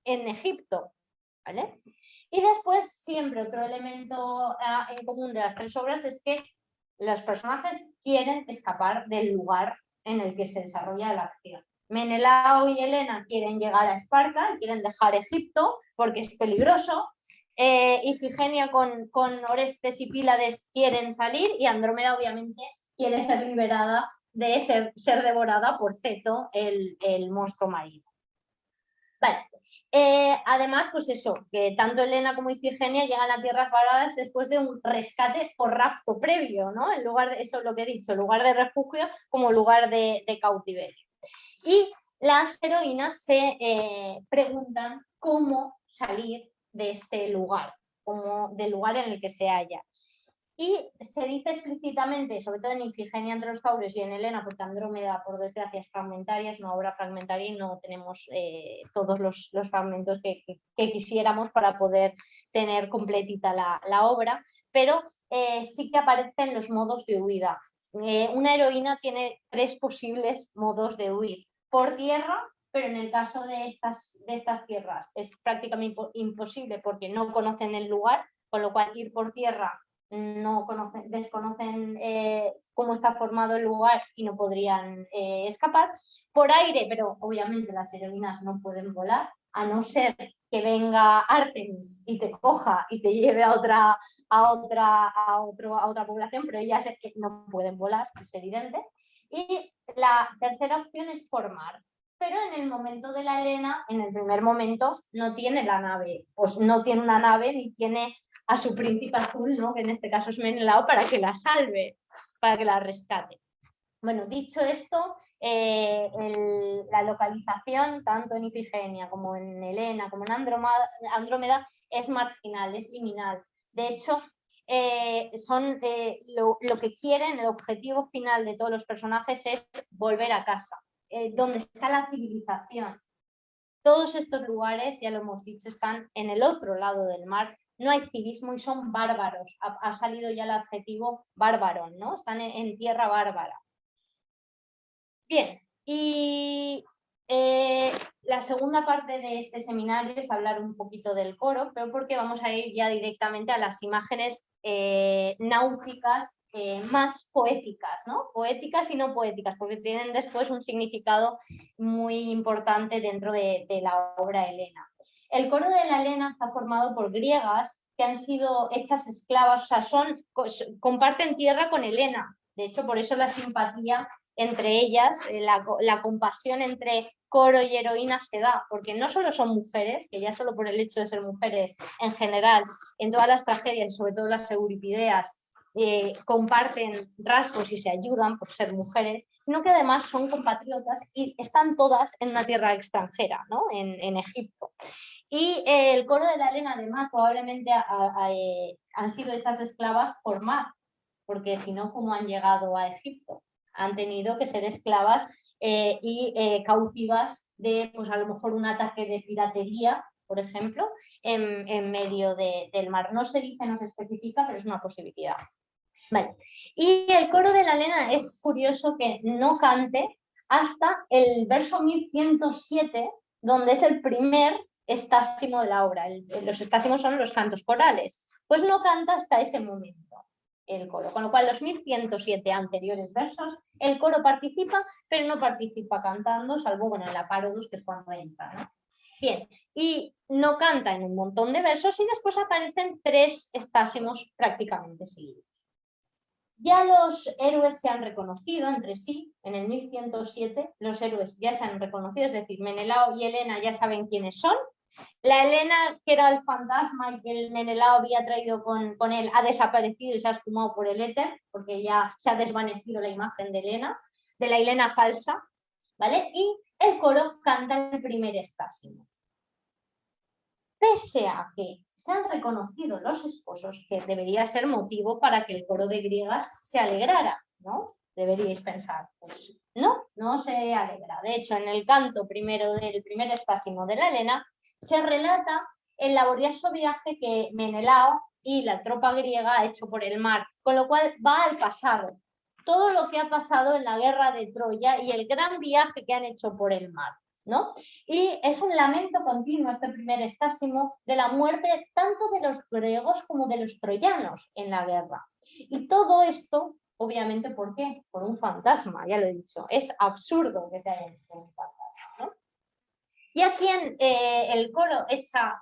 en Egipto, ¿vale? Y después, siempre otro elemento en común de las tres obras es que los personajes quieren escapar del lugar en el que se desarrolla la acción. Menelao y Helena quieren llegar a Esparta, quieren dejar Egipto porque es peligroso. Ifigenia con Orestes y Pílades quieren salir, y Andrómeda obviamente quiere ser liberada de ser devorada por Ceto, el monstruo marino. Vale. Además, pues eso, que tanto Helena como Ifigenia llegan a tierras varadas después de un rescate por rapto previo, ¿no? En lugar de, eso es lo que he dicho, lugar de refugio como lugar de cautiverio. Y las heroínas se preguntan cómo salir de este lugar, del lugar en el que se halla. Y se dice explícitamente, sobre todo en Ifigenia entre los tauros y en Helena, porque Andrómeda, por desgracia, es fragmentaria, es una obra fragmentaria y no tenemos todos los fragmentos que quisiéramos para poder tener completita la obra, pero sí que aparecen los modos de huida. Una heroína tiene tres posibles modos de huir. Por tierra, pero en el caso de estas tierras es prácticamente imposible porque no conocen el lugar, con lo cual ir por tierra desconocen cómo está formado el lugar y no podrían escapar. Por aire, pero obviamente las heroínas no pueden volar, a no ser que venga Artemis y te coja y te lleve a otra población, pero ellas es que no pueden volar, es evidente. Y la tercera opción es formar, pero en el momento de la Helena, en el primer momento, no tiene la nave, pues no tiene una nave ni tiene a su príncipe azul, ¿no? Que en este caso es Menelao, para que la salve, para que la rescate. Bueno, dicho esto, la localización, tanto en Ifigenia como en Helena, como en Andrómeda, es marginal, es liminal. De hecho, lo que quieren, el objetivo final de todos los personajes es volver a casa, donde está la civilización. Todos estos lugares, ya lo hemos dicho, están en el otro lado del mar. No hay civismo y son bárbaros. Ha salido ya el adjetivo bárbaro, ¿no? Están en tierra bárbara. Bien, y La segunda parte de este seminario es hablar un poquito del coro, pero porque vamos a ir ya directamente a las imágenes náuticas más poéticas, ¿no? Poéticas y no poéticas, porque tienen después un significado muy importante dentro de la obra Helena. El coro de la Helena está formado por griegas que han sido hechas esclavas, o sea, comparten tierra con Helena. De hecho, por eso la simpatía entre ellas, la compasión entre coro y heroína se da, porque no solo son mujeres, que ya solo por el hecho de ser mujeres en general, en todas las tragedias, sobre todo las euripideas, comparten rasgos y se ayudan por ser mujeres, sino que además son compatriotas y están todas en una tierra extranjera, ¿no? en Egipto. Y el coro de la Helena, además, probablemente han sido hechas esclavas por mar, porque si no, ¿cómo han llegado a Egipto? Han tenido que ser esclavas y cautivas de, pues a lo mejor, un ataque de piratería, por ejemplo, en medio del mar. No se dice, no se especifica, pero es una posibilidad. Vale. Y el coro de la Helena es curioso que no cante hasta el verso 1107, donde es el primer estásimo de la obra. Los estásimos son los cantos corales. Pues no canta hasta ese momento el coro, con lo cual los 1107 anteriores versos, el coro participa, pero no participa cantando, salvo bueno, en la parodos, que es cuando entra, ¿no? Bien, y no canta en un montón de versos y después aparecen 3 estásimos prácticamente seguidos. Ya los héroes se han reconocido entre sí, en el 1107 los héroes ya se han reconocido, es decir, Menelao y Helena ya saben quiénes son. La Helena, que era el fantasma y que el Menelao había traído con él, ha desaparecido y se ha esfumado por el éter, porque ya se ha desvanecido la imagen de la Helena falsa, ¿vale? Y el coro canta el primer estásimo. Pese a que se han reconocido los esposos, que debería ser motivo para que el coro de griegas se alegrara, ¿no? Deberíais pensar, pues no se alegra. De hecho, en el canto primero del primer estásimo de la Helena, se relata el laborioso viaje que Menelao y la tropa griega ha hecho por el mar, con lo cual va al pasado. Todo lo que ha pasado en la guerra de Troya y el gran viaje que han hecho por el mar, ¿no? Y es un lamento continuo este primer estásimo de la muerte tanto de los griegos como de los troyanos en la guerra. Y todo esto, obviamente, ¿por qué? Por un fantasma, ya lo he dicho. Es absurdo que se haya hecho un fantasma, ¿no? Y aquí el coro echa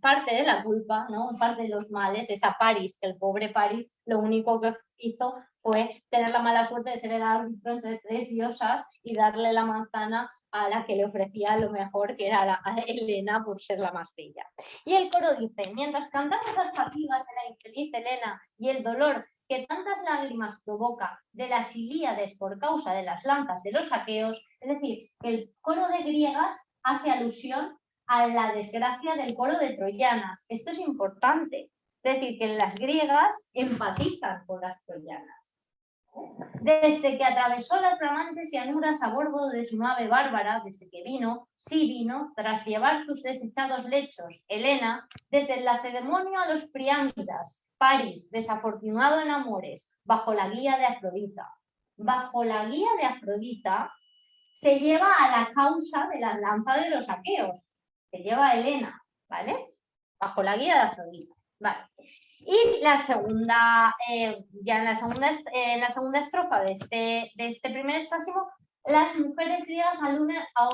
parte de la culpa, ¿no? Parte de los males, esa Paris, que el pobre Paris lo único que hizo fue tener la mala suerte de ser el árbitro entre 3 diosas y darle la manzana a la que le ofrecía lo mejor, que era a Helena, por ser la más bella. Y el coro dice: mientras cantamos las fatigas de la infeliz Helena y el dolor que tantas lágrimas provoca de las Ilíades por causa de las lanzas de los aqueos, es decir, el coro de griegas hace alusión a la desgracia del coro de troyanas. Esto es importante, es decir, que las griegas empatizan con las troyanas. Desde que atravesó las flamantes llanuras a bordo de su nave bárbara, desde que vino, tras llevar sus desdichados lechos, Helena, desde el lacedemonio a los Priámidas, Paris, desafortunado en amores, bajo la guía de Afrodita. Bajo la guía de Afrodita se lleva a la causa de la lanza de los aqueos, se lleva a Helena, ¿vale? Bajo la guía de Afrodita, ¿vale? Y la segunda, ya en la segunda estrofa de este primer estásimo, las mujeres griegas aluden a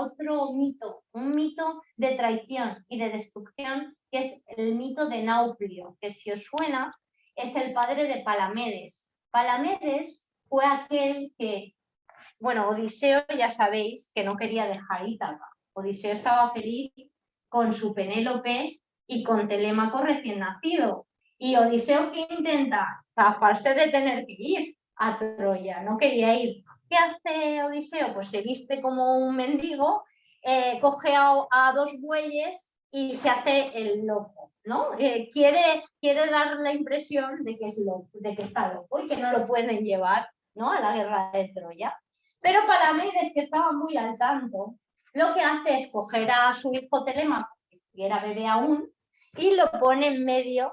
otro mito, un mito de traición y de destrucción, que es el mito de Nauplio, que si os suena es el padre de Palamedes. Palamedes fue aquel que, bueno, Odiseo ya sabéis que no quería dejar Ítaca. Odiseo estaba feliz con su Penélope y con Telémaco recién nacido. Y Odiseo, que intenta zafarse de tener que ir a Troya, no quería ir. ¿Qué hace Odiseo? Pues se viste como un mendigo, coge a 2 bueyes y se hace el loco, ¿no? Quiere dar la impresión de que es loco, de que está loco y que no lo pueden llevar, ¿no?, a la guerra de Troya. Pero Palamedes, que estaba muy al tanto, lo que hace es coger a su hijo Telémaco, que era bebé aún, y lo pone en medio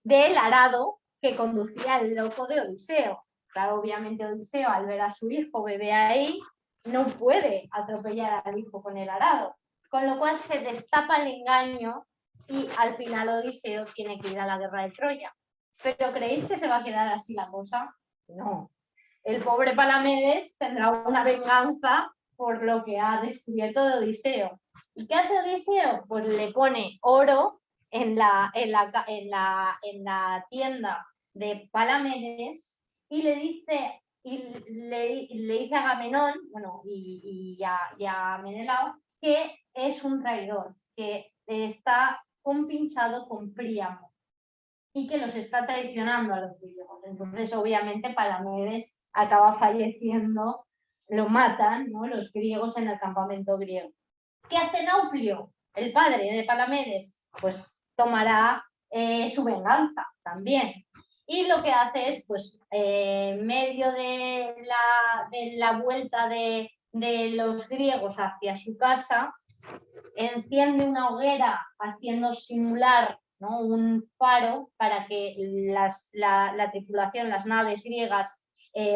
del arado que conducía el loco de Odiseo. Claro, obviamente Odiseo, al ver a su hijo bebé ahí, no puede atropellar al hijo con el arado, con lo cual se destapa el engaño y al final Odiseo tiene que ir a la guerra de Troya. ¿Pero creéis que se va a quedar así la cosa? No. El pobre Palamedes tendrá una venganza por lo que ha descubierto de Odiseo. ¿Y qué hace Odiseo? Pues le pone oro en la tienda de Palamedes y le dice, a Agamenón, bueno, y a Menelao, que es un traidor, que está compinchado con Príamo y que los está traicionando a los griegos. Entonces, obviamente, Palamedes acaba falleciendo, lo matan, ¿no?, los griegos en el campamento griego. ¿Qué hace Nauplio, el padre de Palamedes? Pues tomará su venganza también. Y lo que hace es, pues, en medio de la vuelta de los griegos hacia su casa, enciende una hoguera haciendo simular, ¿no?, un faro para que la tripulación, las naves griegas,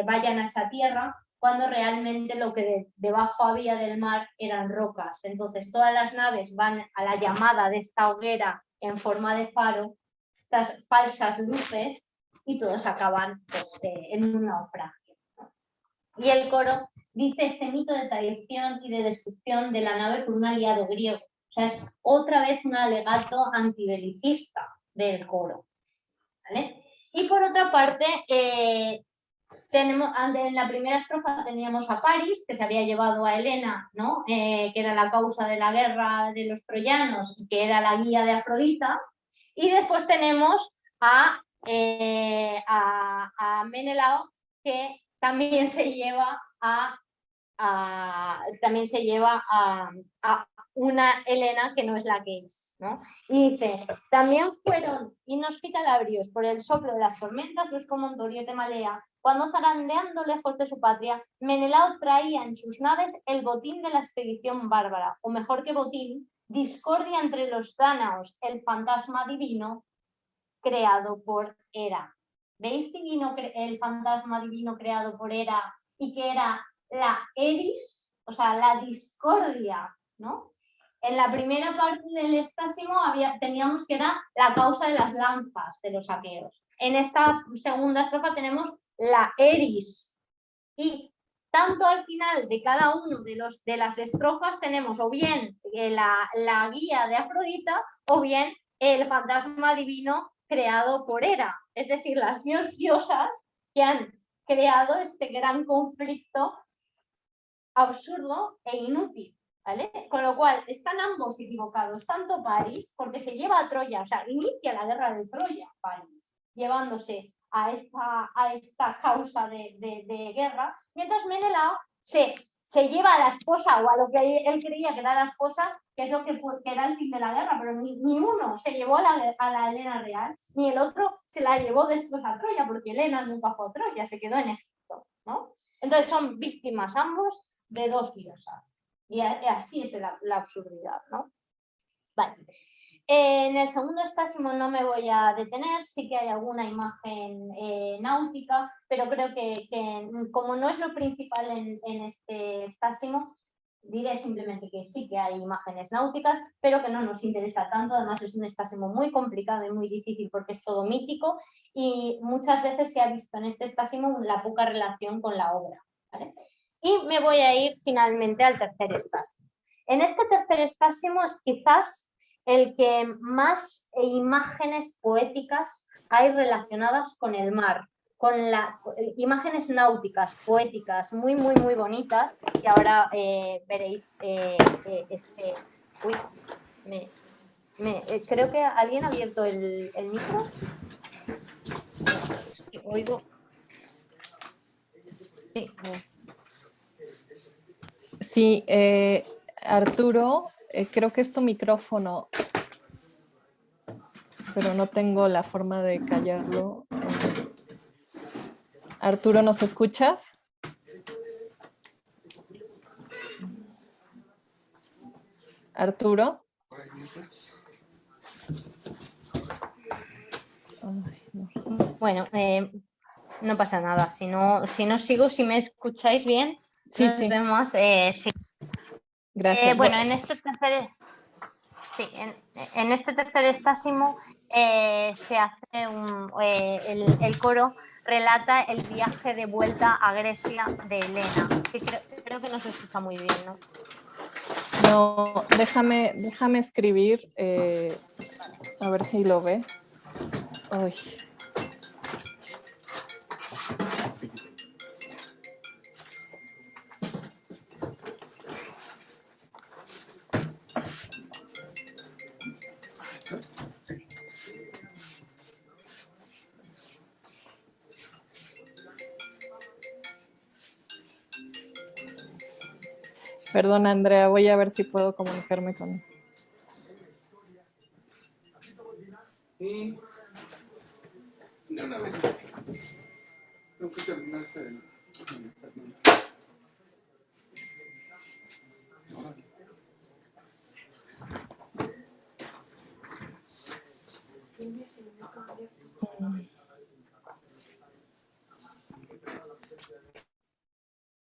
vayan a esa tierra, cuando realmente lo que debajo había del mar eran rocas. Entonces todas las naves van a la llamada de esta hoguera en forma de faro, estas falsas luces, y todos acaban, pues, en un naufragio. Y el coro dice este mito de traición y de destrucción de la nave por un aliado griego. O sea, es otra vez un alegato antibelicista del coro, ¿vale? Y por otra parte, en la primera estrofa teníamos a Paris, que se había llevado a Helena, ¿no?, que era la causa de la guerra de los troyanos y que era la guía de Afrodita. Y después tenemos a Menelao, que también se lleva a una Helena que no es la que es, ¿no? Y dice, también fueron inhospitalabrios por el soplo de las tormentas los promontorios de Malea, cuando zarandeando lejos de su patria, Menelao traía en sus naves el botín de la expedición bárbara, o mejor que botín, discordia entre los dánaos, el fantasma divino creado por Hera. ¿Veis el fantasma divino creado por Hera y que era la Eris, o sea, la discordia, ¿no? En la primera parte del Estásimo teníamos que era la causa de las lanzas de los aqueos. En esta segunda estrofa tenemos la Eris. Y tanto al final de cada uno de las estrofas tenemos o bien la guía de Afrodita o bien el fantasma divino creado por Hera. Es decir, las diosas que han creado este gran conflicto absurdo e inútil, ¿vale? Con lo cual están ambos equivocados, tanto París, porque se lleva a Troya, o sea, inicia la guerra de Troya, París, llevándose a esta causa de guerra, mientras Menelao se lleva a la esposa, o a lo que él creía que era la esposa, que es lo que era el fin de la guerra, pero ni uno se llevó a la Helena real, ni el otro se la llevó después a Troya, porque Helena nunca fue a Troya, se quedó en Egipto, ¿no? Entonces son víctimas ambos de dos diosas. Y así es la absurdidad, ¿no? Vale. En el segundo Estásimo no me voy a detener, sí que hay alguna imagen náutica, pero creo que como no es lo principal en este Estásimo, diré simplemente que sí que hay imágenes náuticas, pero que no nos interesa tanto. Además es un Estásimo muy complicado y muy difícil porque es todo mítico y muchas veces se ha visto en este Estásimo la poca relación con la obra, ¿vale? Y me voy a ir finalmente al tercer Estásimo. En este tercer Estásimo es quizás el que más imágenes poéticas hay relacionadas con el mar, con imágenes náuticas, poéticas, muy, muy, muy bonitas, y ahora veréis creo que alguien ha abierto el micro. Oigo. Sí, Arturo, creo que es tu micrófono, pero no tengo la forma de callarlo. Arturo, ¿nos escuchas? Arturo. Ay, no. Bueno, no pasa nada. Si no sigo, si me escucháis bien. Sí, los sí. demás, sí. Gracias. Bueno, en este tercer, sí, en este tercer estásimo se hace el coro relata el viaje de vuelta a Grecia de Helena, que creo que no se escucha muy bien, ¿no? No, déjame escribir, a ver si lo ve. Uy. Perdón, Andrea, voy a ver si puedo comunicarme con él. Y de una vez tengo que terminar este.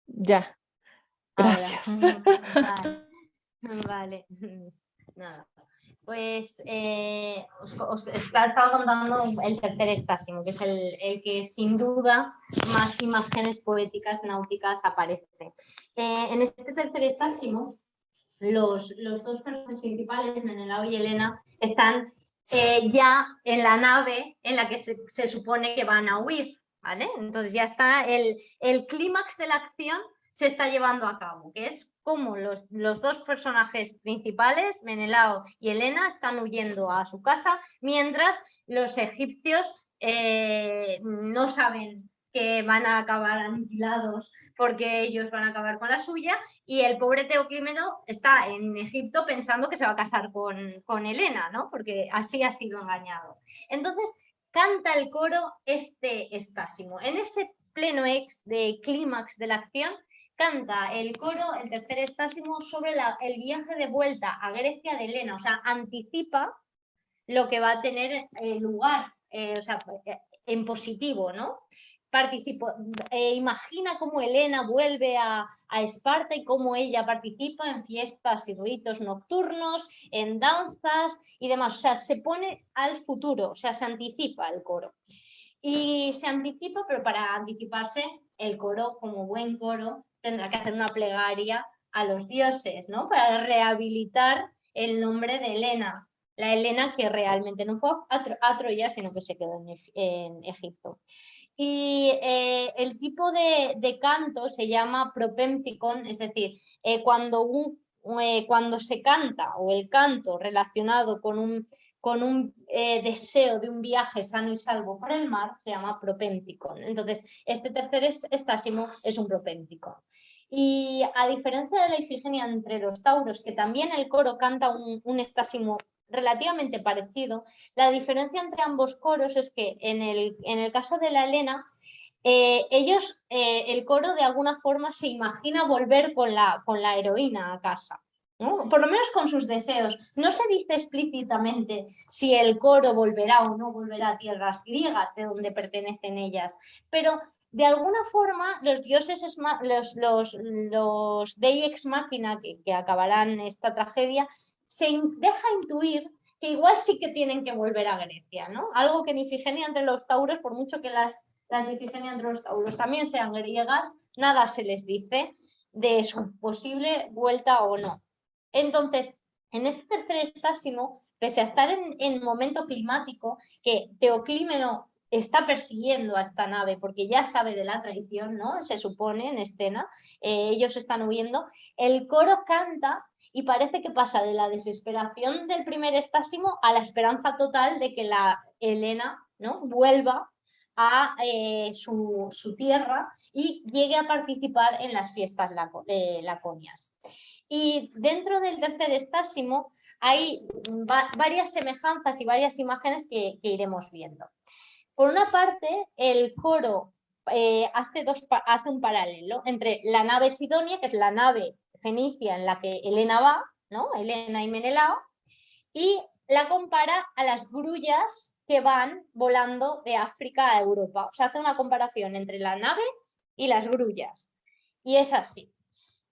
Ya, gracias. Ahora. Vale. Nada. Pues os estaba contando el tercer estásimo, que es el que sin duda más imágenes poéticas náuticas aparece. En este tercer estásimo, los dos personajes principales, Menelao y Helena, están ya en la nave en la que se supone que van a huir, ¿vale? Entonces ya está el clímax de la acción se está llevando a cabo, que es cómo los dos personajes principales, Menelao y Helena, están huyendo a su casa, mientras los egipcios no saben que van a acabar aniquilados porque ellos van a acabar con la suya, y el pobre Teoclímedo está en Egipto pensando que se va a casar con Helena, ¿no? Porque así ha sido engañado. Entonces canta el coro este estásimo. En ese pleno de clímax de la acción, canta el coro, el tercer estásimo, sobre el viaje de vuelta a Grecia de Helena, o sea, anticipa lo que va a tener lugar, o sea, en positivo, ¿no? Imagina cómo Helena vuelve a Esparta y cómo ella participa en fiestas y ritos nocturnos, en danzas y demás. O sea, se pone al futuro, o sea, se anticipa el coro. Y se anticipa, pero para anticiparse, el coro, como buen coro, tendrá que hacer una plegaria a los dioses, ¿no? Para rehabilitar el nombre de Helena. La Helena que realmente no fue a Troya, sino que se quedó en Egipto. Y el tipo de canto se llama propempticon, es decir, cuando se canta o el canto relacionado con un deseo de un viaje sano y salvo por el mar, se llama propempticon. Entonces, este tercer estásimo es un propempticon. Y a diferencia de la Ifigenia entre los tauros, que también el coro canta un estásimo relativamente parecido, la diferencia entre ambos coros es que en el caso de la Helena, el coro de alguna forma se imagina volver con la heroína a casa, ¿no? Por lo menos con sus deseos. No se dice explícitamente si el coro volverá o no volverá a tierras griegas de donde pertenecen ellas, pero de alguna forma los dioses, los Dei ex machina que acabarán esta tragedia, se deja intuir que igual sí que tienen que volver a Grecia, ¿no? Algo que en Ifigenia entre los tauros, por mucho que las Ifigenia entre los tauros también sean griegas, nada se les dice de su posible vuelta o no. Entonces, en este tercer estásimo, pese a estar en momento climático, que Teoclímeno está persiguiendo a esta nave porque ya sabe de la traición, ¿no? Se supone en escena, ellos están huyendo, el coro canta y parece que pasa de la desesperación del primer estásimo a la esperanza total de que la Helena, ¿no?, vuelva a su tierra y llegue a participar en las fiestas laconias. Y dentro del tercer estásimo hay varias semejanzas y varias imágenes que iremos viendo. Por una parte, el coro hace un paralelo entre la nave Sidonia, que es la nave fenicia en la que Helena va, ¿no?, Helena y Menelao, y la compara a las grullas que van volando de África a Europa. O sea, hace una comparación entre la nave y las grullas. Y es así.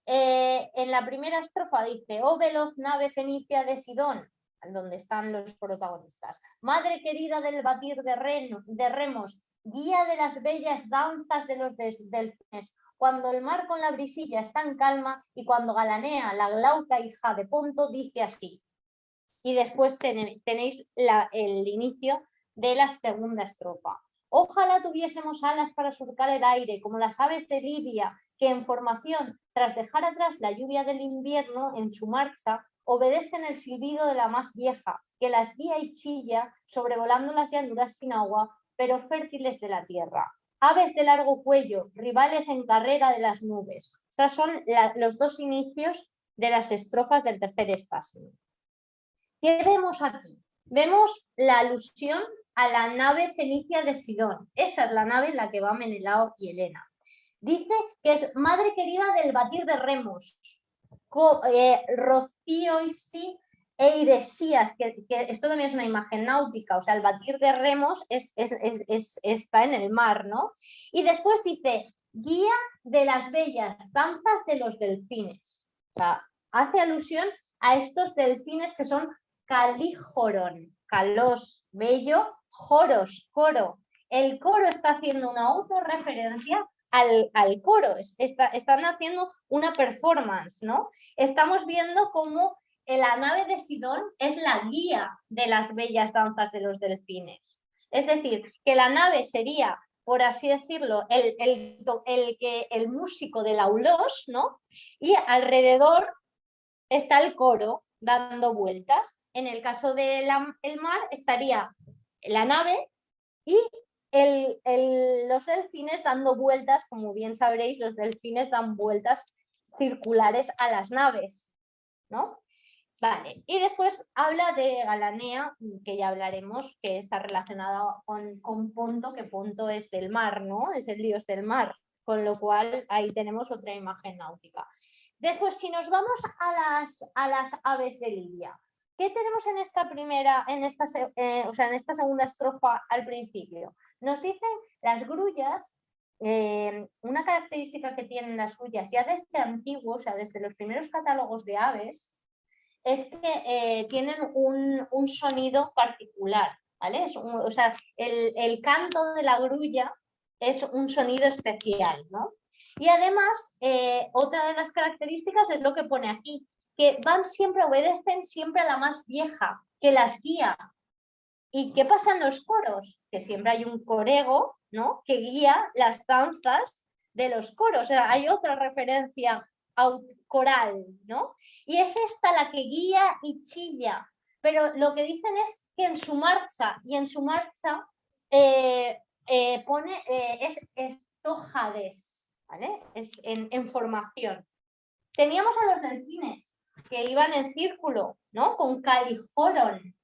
En la primera estrofa dice: oh veloz nave fenicia de Sidón, donde están los protagonistas, madre querida del batir de remos, guía de las bellas danzas de los delfines, cuando el mar con la brisilla está en calma y cuando galanea la glauca hija de Ponto, dice así. Y después tenéis el inicio de la segunda estrofa. Ojalá tuviésemos alas para surcar el aire, como las aves de Libia, que en formación, tras dejar atrás la lluvia del invierno en su marcha, obedecen el silbido de la más vieja, que las guía y chilla, sobrevolando las llanuras sin agua, pero fértiles de la tierra. Aves de largo cuello, rivales en carrera de las nubes. Estos son los dos inicios de las estrofas del tercer estasio. ¿Qué vemos aquí? Vemos la alusión a la nave fenicia de Sidón. Esa es la nave en la que va Menelao y Helena. Dice que es madre querida del batir de remos, rocío y sí, e iresías, que esto también es una imagen náutica, o sea, el batir de remos está en el mar, ¿no? Y después dice, guía de las bellas danzas de los delfines. O sea, hace alusión a estos delfines que son calíjoron, calos, bello, joros, coro. El coro está haciendo una autorreferencia al coro, están haciendo una performance, ¿no? Estamos viendo cómo la nave de Sidón es la guía de las bellas danzas de los delfines. Es decir, que la nave sería, por así decirlo, el músico del aulos, ¿no? Y alrededor está el coro dando vueltas. En el caso del mar estaría la nave y los delfines dando vueltas. Como bien sabréis, los delfines dan vueltas circulares a las naves, ¿no? Vale, y después habla de Galanea, que ya hablaremos, que está relacionada con Ponto, que Ponto es del mar, ¿no? Es el dios del mar, con lo cual ahí tenemos otra imagen náutica. Después, si nos vamos a las aves de Libia, ¿qué tenemos en esta segunda estrofa al principio? Nos dicen las grullas, una característica que tienen las grullas ya desde antiguo, o sea, desde los primeros catálogos de aves, es que tienen un sonido particular, ¿vale? O sea, el canto de la grulla es un sonido especial, ¿no? Y además, otra de las características es lo que pone aquí, que obedecen siempre a la más vieja, que las guía. ¿Y qué pasa en los coros? Que siempre hay un corego, ¿no? Que guía las danzas de los coros. O sea, hay otra referencia coral, ¿no? Y es esta la que guía y chilla. Pero lo que dicen es que en su marcha pone es estojades, ¿vale? Es en formación. Teníamos a los delfines que iban en círculo, ¿no? Con calijoron.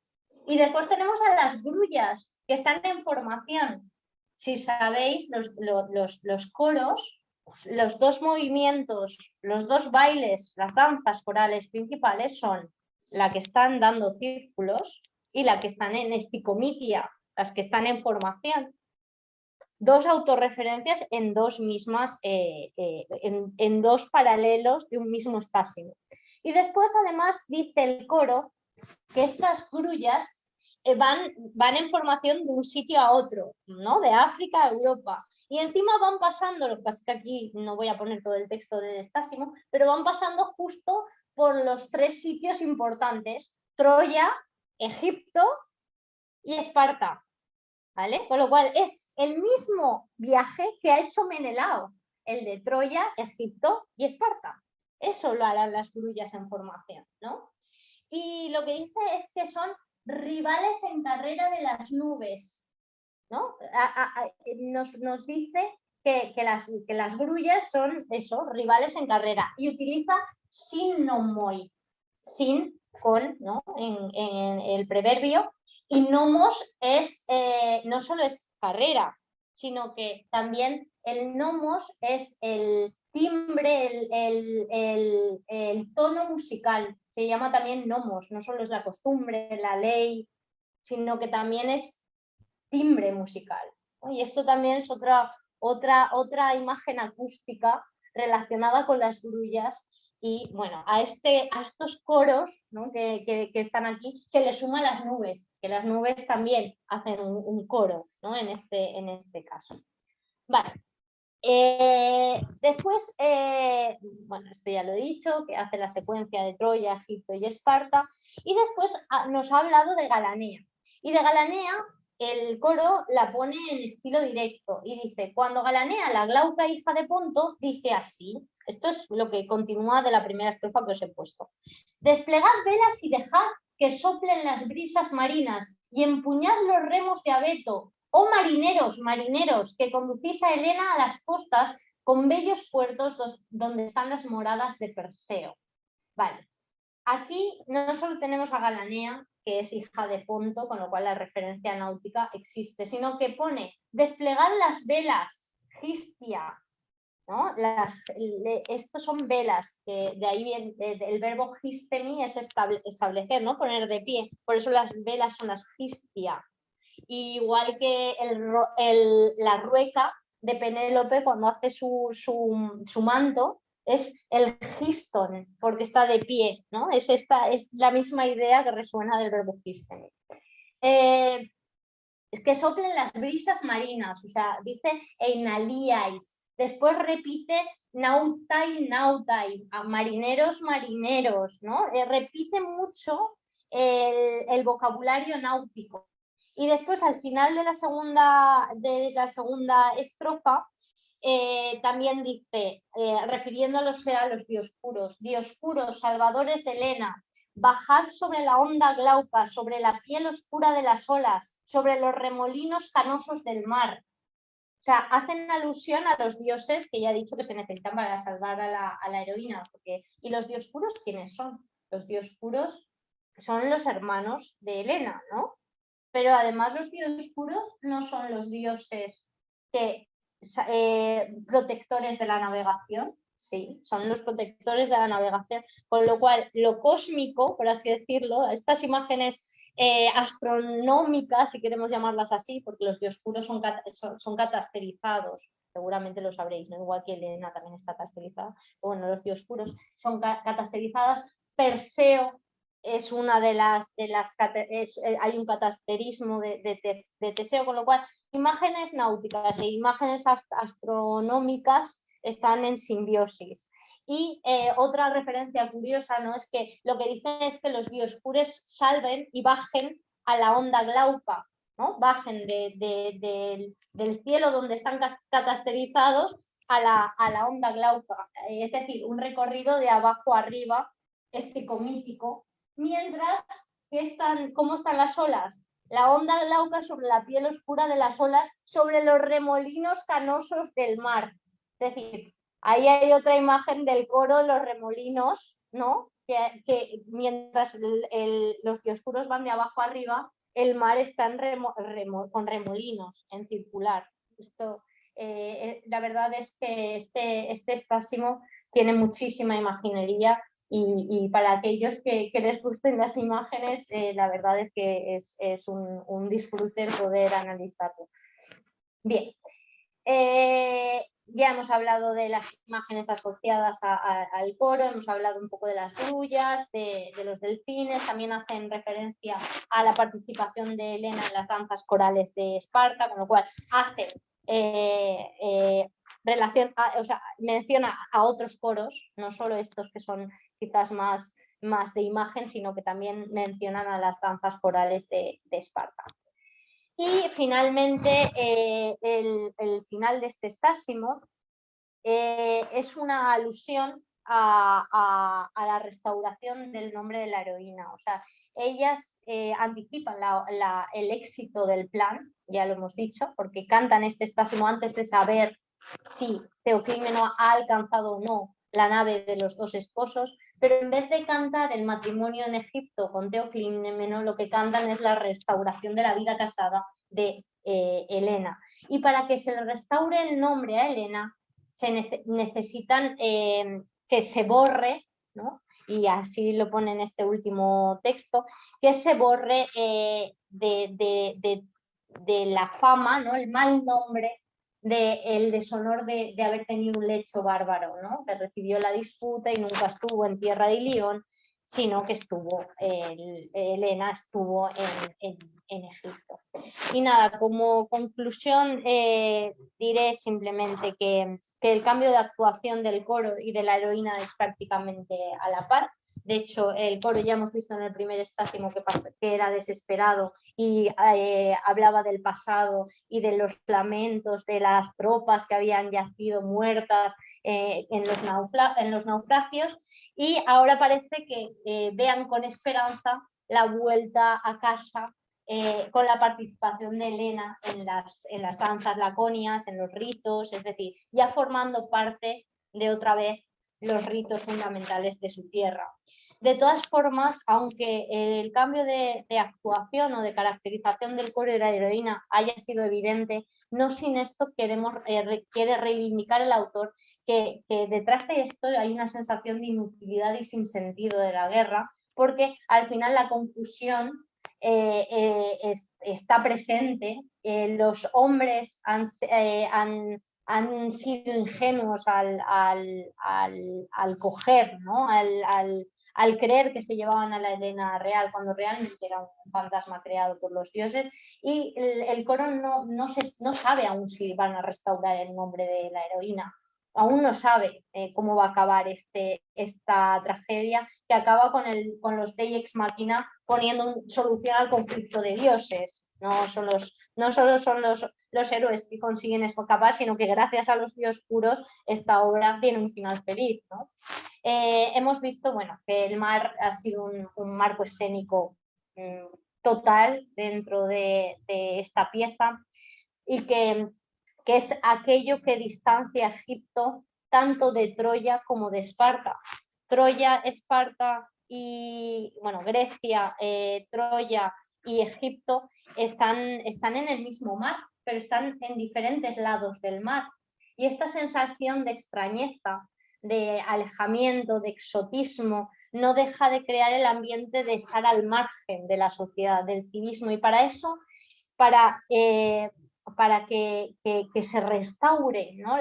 Y después tenemos a las grullas que están en formación. Si sabéis, los coros, los dos movimientos, los dos bailes, las danzas corales principales son la que están dando círculos y la que están en esticomitia, las que están en formación. Dos autorreferencias en dos mismas, en dos paralelos de un mismo estasio. Y después, además, dice el coro que estas grullas van en formación de un sitio a otro, ¿no? De África a Europa. Y encima van pasando, lo que pasa es que aquí no voy a poner todo el texto de Estásimo, pero van pasando justo por los tres sitios importantes: Troya, Egipto y Esparta, ¿vale? Con lo cual es el mismo viaje que ha hecho Menelao, el de Troya, Egipto y Esparta. Eso lo harán las grullas en formación, ¿no? Y lo que dice es que son rivales en carrera de las nubes, ¿no? Nos dice que las grullas son eso, rivales en carrera, y utiliza sinomoi, sin, con, ¿no? en el preverbio, y nomos es, no solo es carrera, sino que también el nomos es el timbre, el tono musical. Se llama también nomos, no solo es la costumbre, la ley, sino que también es timbre musical, ¿no? Y esto también es otra imagen acústica relacionada con las grullas Y bueno, a estos coros, ¿no? que están aquí, se les suman las nubes, que las nubes también hacen un coro, ¿no? en este caso. Vale. Después, bueno, esto ya lo he dicho, que hace la secuencia de Troya, Egipto y Esparta, y después nos ha hablado de Galanea. Y de Galanea el coro la pone en estilo directo y dice: cuando Galanea, la Glauca hija de Ponto, dice así. Esto es lo que continúa de la primera estrofa que os he puesto: desplegad velas y dejad que soplen las brisas marinas y empuñad los remos de abeto. Oh marineros, marineros, que conducís a Helena a las costas con bellos puertos donde están las moradas de Perseo. Vale. Aquí no solo tenemos a Galanea, que es hija de Ponto, con lo cual la referencia náutica existe, sino que pone desplegar las velas, gistia, ¿no? Estos son velas, que de ahí viene el verbo gistemi, es establecer, ¿no? Poner de pie, por eso las velas son las gistia. Igual que la rueca de Penélope cuando hace su manto, es el giston, porque está de pie, ¿no? Es la misma idea que resuena del verbo gistemi. Es que soplen las brisas marinas, o sea, dice einaliais, después repite nautai, nautai, marineros, marineros, ¿no? Repite mucho el vocabulario náutico. Y después, al final de la segunda estrofa, también dice, refiriéndose a los dioscuros, salvadores de Helena, bajad sobre la onda glauca, sobre la piel oscura de las olas, sobre los remolinos canosos del mar. O sea, hacen alusión a los dioses que ya he dicho que se necesitan para salvar a la heroína. ¿Y los dioscuros quiénes son? Los dioscuros son los hermanos de Helena, ¿no? Pero además los dioscuros no son los dioses protectores de la navegación. Sí, son los protectores de la navegación, con lo cual lo cósmico, por así decirlo, estas imágenes astronómicas, si queremos llamarlas así, porque los dioscuros son catasterizados, seguramente lo sabréis, ¿no? Igual que Helena también está catasterizada, bueno, los dioscuros son catasterizadas. Perseo es una de las hay un catasterismo de Teseo, con lo cual imágenes náuticas e imágenes astronómicas están en simbiosis. Y otra referencia curiosa, ¿no? Es que lo que dicen es que los dioscures salven y bajen a la onda glauca, ¿no? Bajen del cielo donde están catasterizados a la onda glauca, es decir, un recorrido de abajo a arriba, mítico. Mientras, ¿cómo están las olas? La onda glauca sobre la piel oscura de las olas, sobre los remolinos canosos del mar. Es decir, ahí hay otra imagen del coro, los remolinos, ¿no? Que mientras los dioscuros van de abajo a arriba, el mar está con remolinos en circular. Esto, la verdad es que este estásimo tiene muchísima imaginería. Y para aquellos que les gusten las imágenes, la verdad es que es un disfrute poder analizarlo. Bien, ya hemos hablado de las imágenes asociadas al coro, hemos hablado un poco de las grullas, de los delfines, también hacen referencia a la participación de Helena en las danzas corales de Esparta, con lo cual hacen menciona a otros coros, no solo estos que son quizás más de imagen, sino que también mencionan a las danzas corales de Esparta. Y finalmente, el final de este estásimo es una alusión a la restauración del nombre de la heroína. O sea, ellas anticipan el éxito del plan, ya lo hemos dicho, porque cantan este estásimo antes de saber si Teoclímeno ha alcanzado o no la nave de los dos esposos, pero en vez de cantar el matrimonio en Egipto con Teoclímeno, lo que cantan es la restauración de la vida casada de Helena. Y para que se le restaure el nombre a Helena, necesitan que se borre, ¿no? Y así lo pone en este último texto, que se borre de la fama, ¿no? El mal nombre del deshonor de haber tenido un lecho bárbaro, ¿no? Que recibió la disputa y nunca estuvo en tierra de Ilión, sino que Helena estuvo en Egipto. Y nada, como conclusión diré simplemente que el cambio de actuación del coro y de la heroína es prácticamente a la par. De hecho, el coro ya hemos visto en el primer estásimo que era desesperado y hablaba del pasado y de los lamentos de las tropas que habían yacido muertas en los naufragios, y ahora parece que vean con esperanza la vuelta a casa con la participación de Helena en las danzas laconias, en los ritos, es decir, ya formando parte de otra vez los ritos fundamentales de su tierra. De todas formas, aunque el cambio de actuación o de caracterización del coro y de la heroína haya sido evidente, no sin esto quiere reivindicar el autor que detrás de esto hay una sensación de inutilidad y sinsentido de la guerra, porque al final la confusión está presente, los hombres han sido ingenuos al coger, ¿no? al creer que se llevaban a la Helena real cuando realmente era un fantasma creado por los dioses, y el coro no sabe aún si van a restaurar el nombre de la heroína. Aún no sabe cómo va a acabar esta tragedia, que acaba con los Deus Ex Machina poniendo solución al conflicto de dioses. No solo son los héroes que consiguen escapar, sino que gracias a los dioscuros esta obra tiene un final feliz, ¿no? Hemos visto, bueno, que el mar ha sido un marco escénico total dentro de esta pieza, y que es aquello que distancia a Egipto tanto de Troya como de Esparta. Troya, Esparta y, bueno, Grecia, Troya y Egipto están en el mismo mar, pero están en diferentes lados del mar. Y esta sensación de extrañeza, de alejamiento, de exotismo, no deja de crear el ambiente de estar al margen de la sociedad, del civismo, y para eso, para que se restaure, ¿no?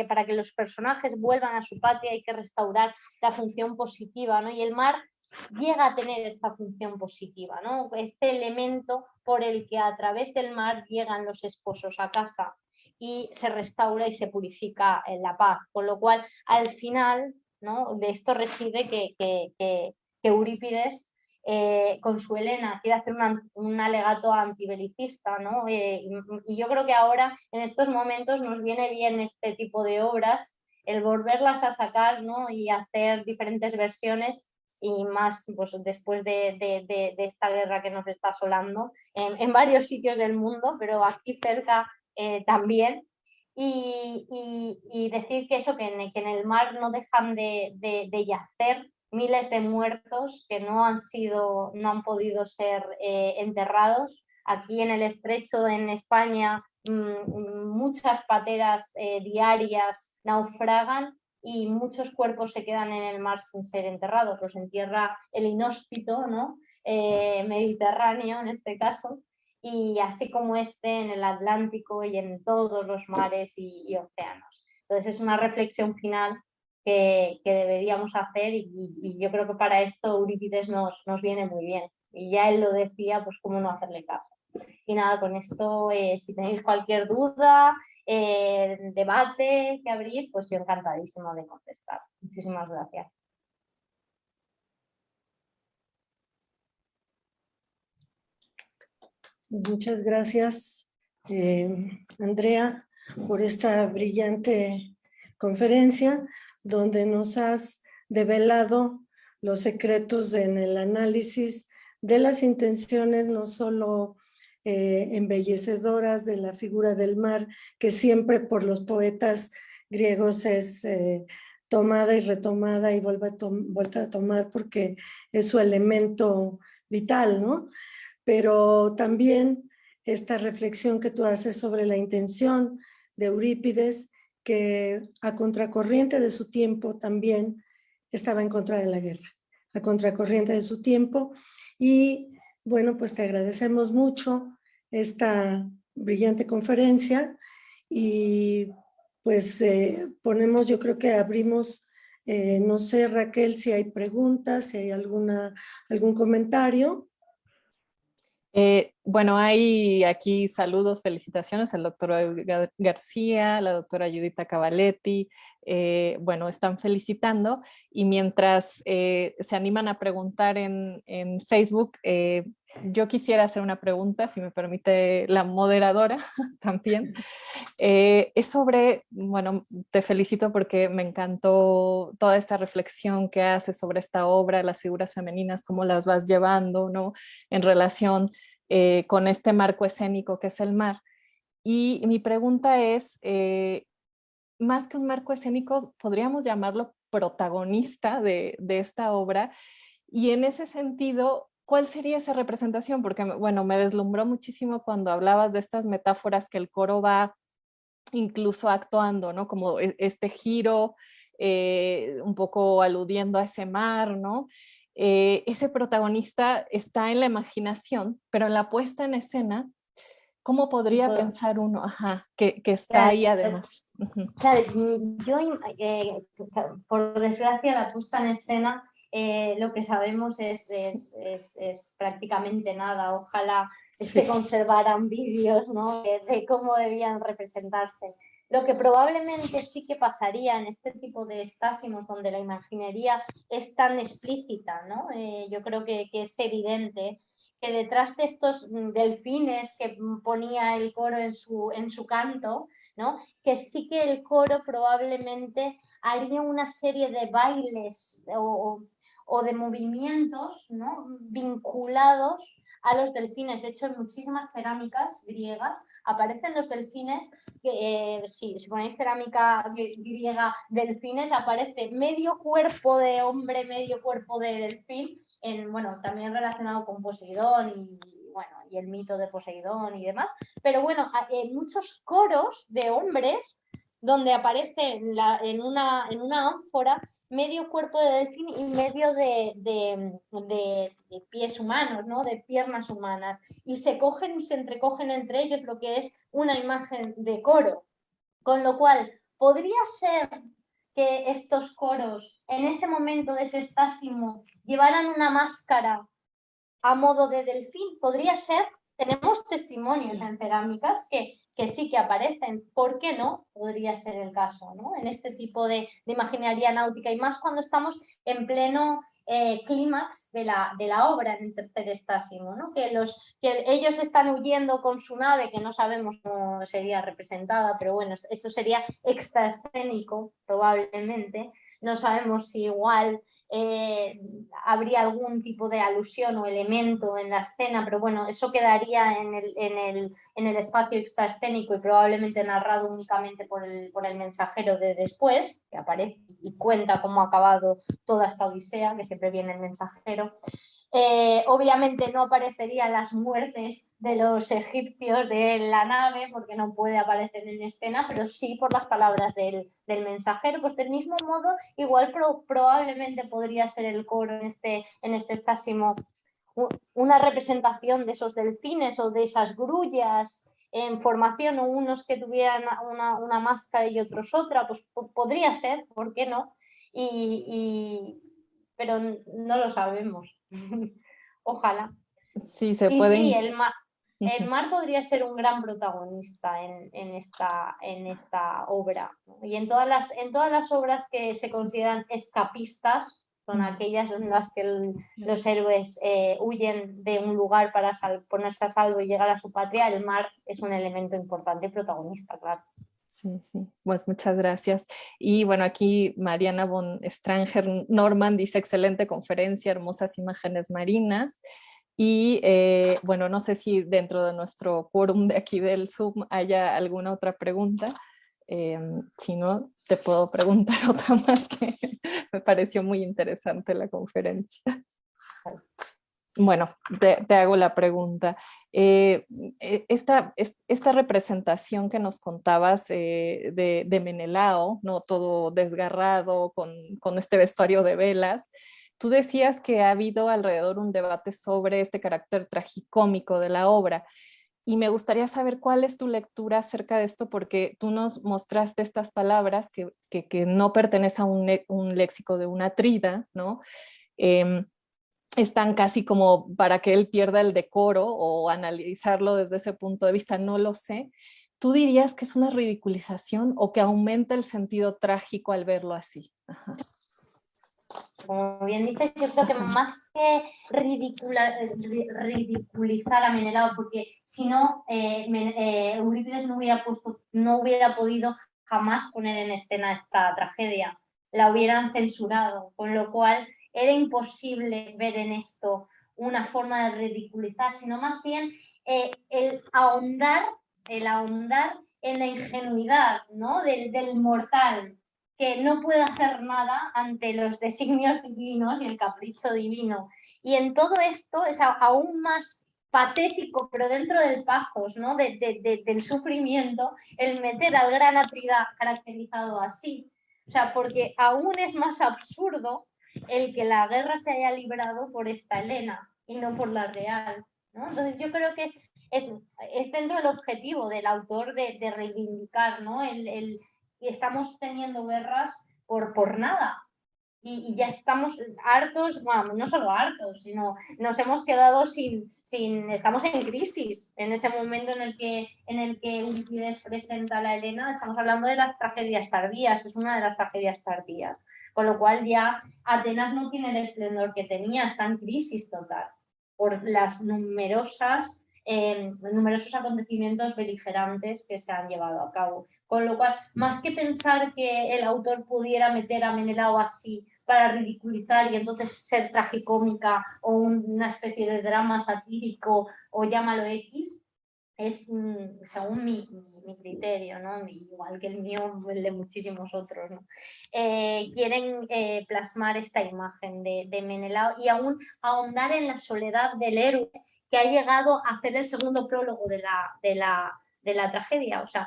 Para que los personajes vuelvan a su patria hay que restaurar la función positiva, ¿no? Y el mar llega a tener esta función positiva, ¿no? Este elemento por el que a través del mar llegan los esposos a casa y se restaura y se purifica en la paz, con lo cual al final, ¿no? De esto reside que Eurípides con su Helena quiere hacer un alegato antibelicista, ¿no? Y yo creo que ahora en estos momentos nos viene bien este tipo de obras, el volverlas a sacar, ¿no? Y hacer diferentes versiones, y más pues, después de esta guerra que nos está asolando en varios sitios del mundo, pero aquí cerca también. Y decir que eso, que en el mar no dejan de yacer miles de muertos que no han podido ser enterrados. Aquí en el Estrecho, en España, muchas pateras diarias naufragan y muchos cuerpos se quedan en el mar sin ser enterrados. Los entierra el inhóspito, ¿no? Mediterráneo en este caso, y así como en el Atlántico y en todos los mares y océanos. Entonces es una reflexión final que deberíamos hacer, y yo creo que para esto Eurípides nos viene muy bien, y ya él lo decía, pues cómo no hacerle caso. Y nada, con esto, si tenéis cualquier duda, debate que abrir, pues yo encantadísimo de contestar. Muchísimas gracias. Muchas gracias, Andrea, por esta brillante conferencia donde nos has develado los secretos en el análisis de las intenciones, no solo embellecedoras de la figura del mar, que siempre por los poetas griegos es tomada y retomada y vuelta a tomar porque es su elemento vital, ¿no? Pero también esta reflexión que tú haces sobre la intención de Eurípides, que a contracorriente de su tiempo también estaba en contra de la guerra, a contracorriente de su tiempo. Y bueno, pues te agradecemos mucho esta brillante conferencia y pues ponemos, yo creo que abrimos, no sé, Raquel, si hay preguntas, si hay algún comentario. Bueno, hay aquí saludos, felicitaciones al doctor García, la doctora Judita Cavaletti, bueno, están felicitando y mientras se animan a preguntar en Facebook, yo quisiera hacer una pregunta, si me permite la moderadora también. Es sobre, bueno, te felicito porque me encantó toda esta reflexión que haces sobre esta obra, las figuras femeninas, cómo las vas llevando, ¿no? En relación con este marco escénico que es el mar. Y mi pregunta es, más que un marco escénico, podríamos llamarlo protagonista de esta obra. Y en ese sentido, ¿cuál sería esa representación? Porque, bueno, me deslumbró muchísimo cuando hablabas de estas metáforas que el coro va incluso actuando, ¿no? Como este giro, un poco aludiendo a ese mar, ¿no? Ese protagonista está en la imaginación, pero en la puesta en escena, ¿cómo podría pensar uno? Ajá, que está ahí además. Claro, yo, por desgracia, la puesta en escena, lo que sabemos es prácticamente nada. Ojalá se conservaran vídeos, ¿no? de cómo debían representarse. Lo que probablemente sí que pasaría en este tipo de estásimos donde la imaginería es tan explícita, ¿no? Yo creo que es evidente que detrás de estos delfines que ponía el coro en su canto, ¿no? Que sí que el coro probablemente haría una serie de bailes o de movimientos, ¿no? Vinculados a los delfines. De hecho, en muchísimas cerámicas griegas aparecen los delfines. Si ponéis cerámica griega delfines, aparece medio cuerpo de hombre, medio cuerpo de delfín, bueno, también relacionado con Poseidón y el mito de Poseidón y demás. Pero bueno, muchos coros de hombres donde aparece en una ánfora medio cuerpo de delfín y medio de pies humanos, ¿no? De piernas humanas. Y se cogen y se entrecogen entre ellos lo que es una imagen de coro. Con lo cual, podría ser que estos coros, en ese momento de ese estásimo, llevaran una máscara a modo de delfín. Podría ser. Tenemos testimonios en cerámicas que sí que aparecen. ¿Por qué no? Podría ser el caso, ¿no? En este tipo de imaginería náutica, y más cuando estamos en pleno clímax de la obra, en el tercer estásimo, ¿no? Que ellos están huyendo con su nave, que no sabemos cómo sería representada, pero bueno, eso sería extraescénico probablemente. No sabemos si igual habría algún tipo de alusión o elemento en la escena, pero bueno, eso quedaría en el espacio extraescénico y probablemente narrado únicamente por el mensajero de después, que aparece y cuenta cómo ha acabado toda esta odisea, que siempre viene el mensajero. Obviamente no aparecerían las muertes de los egipcios de la nave, porque no puede aparecer en escena, pero sí por las palabras del mensajero. Pues del mismo modo, igual probablemente podría ser el coro en este estásimo una representación de esos delfines o de esas grullas en formación, o unos que tuvieran una máscara y otros otra. Pues podría ser, ¿por qué no? Pero no lo sabemos. Ojalá. Sí, se Y pueden. sí, el mar podría ser un gran protagonista en esta obra, ¿no? Y en todas las obras que se consideran escapistas, son aquellas en las que los héroes huyen de un lugar para ponerse a salvo y llegar a su patria. El mar es un elemento importante y protagonista, claro. Sí, sí, pues muchas gracias. Y bueno, aquí Mariana von Stranger Norman dice: excelente conferencia, hermosas imágenes marinas. Y bueno, no sé si dentro de nuestro quórum de aquí del Zoom haya alguna otra pregunta. Si no, te puedo preguntar otra más, que me pareció muy interesante la conferencia. Bueno, te hago la pregunta. Esta representación que nos contabas de Menelao, ¿no? Todo desgarrado, con este vestuario de velas. Tú decías que ha habido alrededor un debate sobre este carácter tragicómico de la obra. Y me gustaría saber cuál es tu lectura acerca de esto, porque tú nos mostraste estas palabras que no pertenecen a un léxico de una trida, ¿no? Están casi como para que él pierda el decoro o analizarlo desde ese punto de vista, no lo sé. ¿Tú dirías que es una ridiculización o que aumenta el sentido trágico al verlo así? Ajá. Como bien dices, yo creo que más que ridiculizar a Menelao, porque si no, Eurípides no hubiera podido jamás poner en escena esta tragedia, la hubieran censurado, con lo cual era imposible ver en esto una forma de ridiculizar, sino más bien el ahondar en la ingenuidad, ¿no? del mortal, que no puede hacer nada ante los designios divinos y el capricho divino. Y en todo esto es aún más patético, pero dentro del pathos, ¿no? del sufrimiento, el meter al gran Atrida caracterizado así. O sea, porque aún es más absurdo el que la guerra se haya librado por esta Helena y no por la real, ¿no? Entonces yo creo que es dentro del objetivo del autor de reivindicar, ¿no? Y estamos teniendo guerras por nada. Y ya estamos hartos, bueno, no solo hartos, sino nos hemos quedado estamos en crisis. En ese momento en el que Eurípides presenta a la Helena, estamos hablando de las tragedias tardías, es una de las tragedias tardías. Con lo cual ya Atenas no tiene el esplendor que tenía, está en crisis total por las numerosos acontecimientos beligerantes que se han llevado a cabo. Con lo cual, más que pensar que el autor pudiera meter a Menelao así para ridiculizar y entonces ser tragicómica o una especie de drama satírico o llámalo X, es según mi criterio, ¿no? Igual que el mío, el de muchísimos otros, ¿no? Quieren plasmar esta imagen de Menelao y aún ahondar en la soledad del héroe que ha llegado a hacer el segundo prólogo de la tragedia. O sea,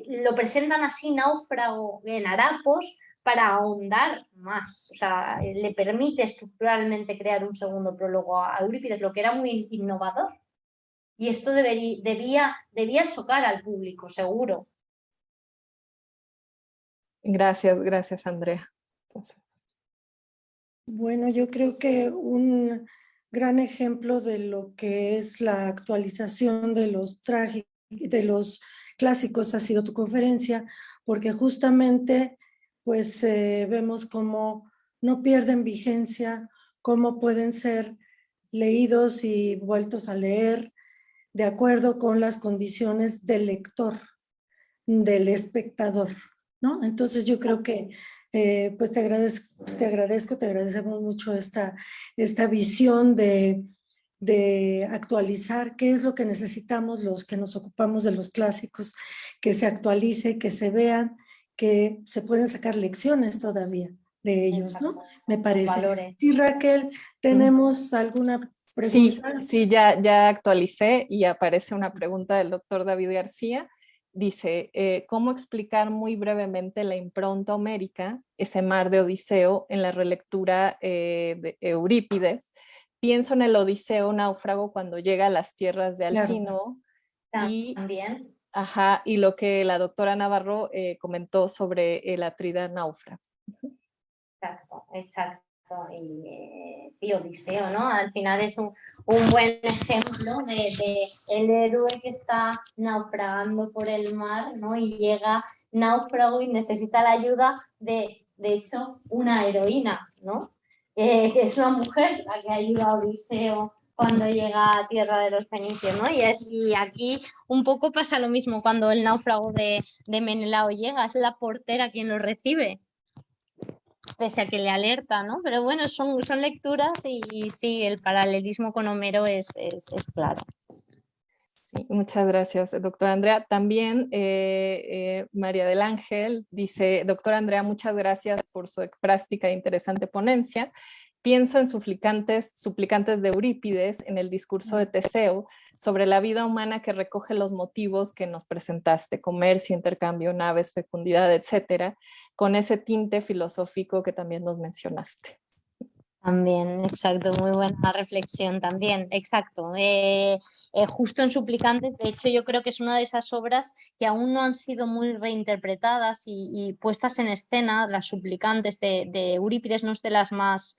lo presentan así náufrago en harapos para ahondar más. O sea, le permite estructuralmente crear un segundo prólogo a Eurípides, lo que era muy innovador. Y esto debía chocar al público, seguro. Gracias, Andrea. Entonces, bueno, yo creo que un gran ejemplo de lo que es la actualización de los clásicos ha sido tu conferencia, porque justamente pues vemos cómo no pierden vigencia, cómo pueden ser leídos y vueltos a leer de acuerdo con las condiciones del lector, del espectador, ¿no? Entonces yo creo que pues te agradecemos mucho esta visión de actualizar qué es lo que necesitamos los que nos ocupamos de los clásicos, que se actualice, que se vean, que se pueden sacar lecciones todavía de ellos, ¿no? Me parece. Valores. Y Raquel, ¿tenemos alguna pregunta? Sí, ya actualicé y aparece una pregunta del doctor David García. Dice, ¿cómo explicar muy brevemente la impronta homérica, ese mar de Odiseo, en la relectura de Eurípides? Pienso en el Odiseo náufrago cuando llega a las tierras de Alcino. También. Y lo que la doctora Navarro comentó sobre el Atrida náufrago. Exacto. Y sí, Odiseo, ¿no? Al final es un buen ejemplo de el héroe que está naufragando por el mar, ¿no? Y llega náufrago y necesita la ayuda de hecho, una heroína, ¿no? Que es una mujer la que ayuda a Odiseo cuando llega a tierra de los fenicios, ¿no? Y aquí un poco pasa lo mismo cuando el náufrago de Menelao llega, es la portera quien lo recibe, pese a que le alerta, ¿no? Pero bueno, son lecturas y sí, el paralelismo con Homero es claro. Sí, muchas gracias, doctora Andrea. También María del Ángel dice, doctora Andrea, muchas gracias por su ekfrástica e interesante ponencia. Pienso en suplicantes de Eurípides en el discurso de Teseo sobre la vida humana que recoge los motivos que nos presentaste, comercio, intercambio, naves, fecundidad, etcétera, con ese tinte filosófico que también nos mencionaste. También, exacto, muy buena reflexión también, exacto. Justo en Suplicantes, de hecho, yo creo que es una de esas obras que aún no han sido muy reinterpretadas y puestas en escena. Las Suplicantes de Eurípides no es de las más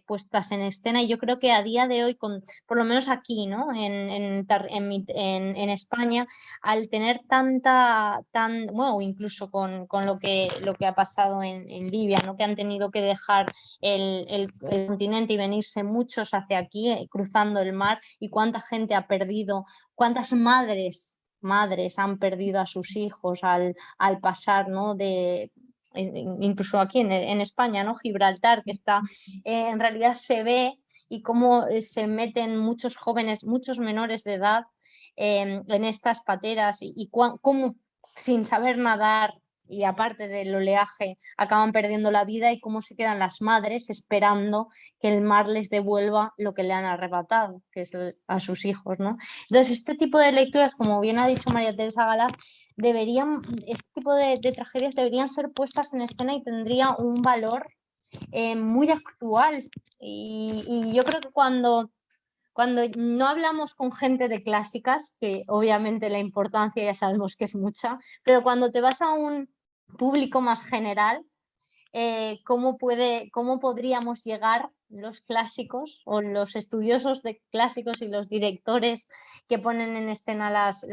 puestas en escena, y yo creo que a día de hoy, por lo menos aquí, ¿no? En España, al tener bueno, incluso con lo que ha pasado en Libia, ¿no? Que han tenido que dejar el continente y venirse muchos hacia aquí, cruzando el mar, y cuánta gente ha perdido, cuántas madres han perdido a sus hijos al pasar, ¿no? Incluso aquí en España, ¿no? Gibraltar, que está, en realidad se ve, y cómo se meten muchos jóvenes, muchos menores de edad en estas pateras, y cómo sin saber nadar y aparte del oleaje acaban perdiendo la vida, y cómo se quedan las madres esperando que el mar les devuelva lo que le han arrebatado, que es a sus hijos, ¿no? Entonces, este tipo de lecturas, como bien ha dicho María Teresa Galaz, este tipo de tragedias deberían ser puestas en escena y tendría un valor muy actual. Y yo creo que cuando no hablamos con gente de clásicas, que obviamente la importancia ya sabemos que es mucha, pero cuando te vas a un público más general, ¿cómo podríamos llegar los clásicos o los estudiosos de clásicos y los directores que ponen en escena las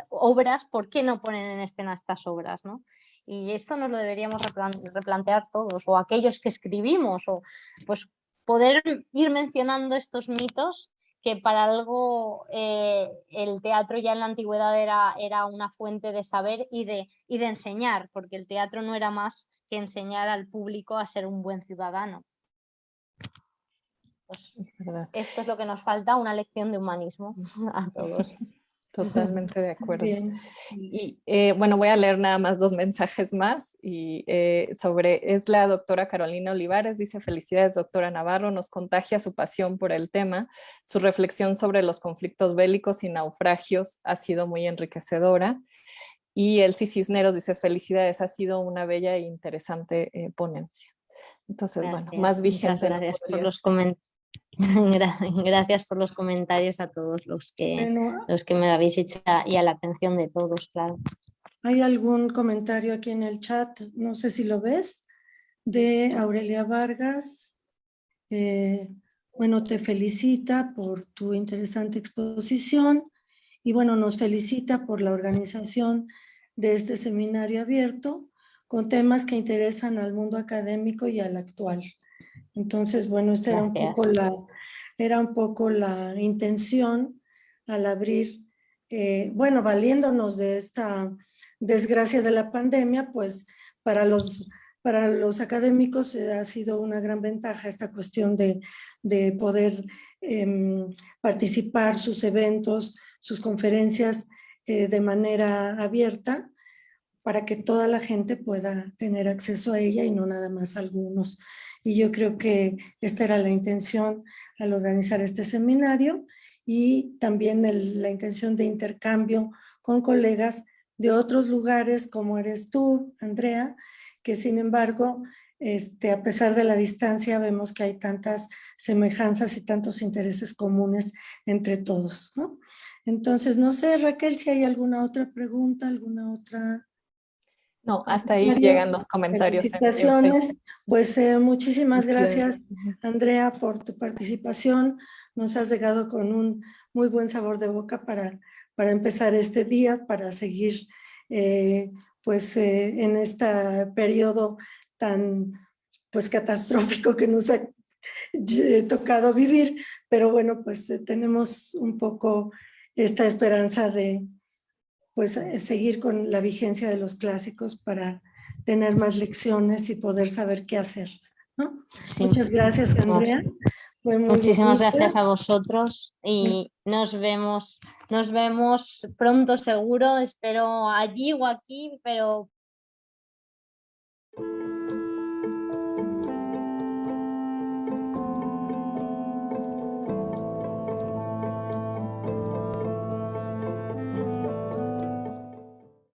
obras? ¿Por qué no ponen en escena estas obras, ¿no? Y esto nos lo deberíamos replantear todos, o aquellos que escribimos, o pues poder ir mencionando estos mitos, que para algo el teatro ya en la antigüedad era una fuente de saber y de enseñar, porque el teatro no era más que enseñar al público a ser un buen ciudadano. Pues esto es lo que nos falta, una lección de humanismo a todos. Totalmente de acuerdo. Bien. Y bueno, voy a leer nada más 2 mensajes más. Y es la doctora Carolina Olivares, dice: felicidades, doctora Navarro, nos contagia su pasión por el tema, su reflexión sobre los conflictos bélicos y naufragios ha sido muy enriquecedora. Y Elsie Cisneros dice: felicidades, ha sido una bella e interesante ponencia. Entonces, Gracias, bueno, más vigente. muchas gracias por los comentarios. Gracias por los comentarios a todos los que me lo habéis hecho, y a la atención de todos, claro. ¿Hay algún comentario aquí en el chat? No sé si lo ves, de Aurelia Vargas. Bueno, te felicita por tu interesante exposición y bueno, nos felicita por la organización de este seminario abierto con temas que interesan al mundo académico y al actual. Entonces, bueno, esta era un poco la intención al abrir, bueno, valiéndonos de esta desgracia de la pandemia, pues para los académicos ha sido una gran ventaja esta cuestión de poder participar sus eventos, sus conferencias de manera abierta, para que toda la gente pueda tener acceso a ella y no nada más algunos. Y yo creo que esta era la intención al organizar este seminario, y también la intención de intercambio con colegas de otros lugares, como eres tú, Andrea, que sin embargo, a pesar de la distancia, vemos que hay tantas semejanzas y tantos intereses comunes entre todos, ¿no? Entonces, no sé, Raquel, si hay alguna otra pregunta, alguna otra... No, hasta ahí llegan los comentarios. Felicitaciones. Pues muchísimas gracias, Andrea, por tu participación. Nos has llegado con un muy buen sabor de boca para empezar este día, para seguir en este periodo tan pues catastrófico que nos ha tocado vivir. Pero bueno, pues tenemos un poco esta esperanza de pues seguir con la vigencia de los clásicos para tener más lecciones y poder saber qué hacer, ¿no? Sí. Muchas gracias, Andrea. Muchísimas gracias a vosotros y nos vemos pronto seguro, espero allí o aquí, pero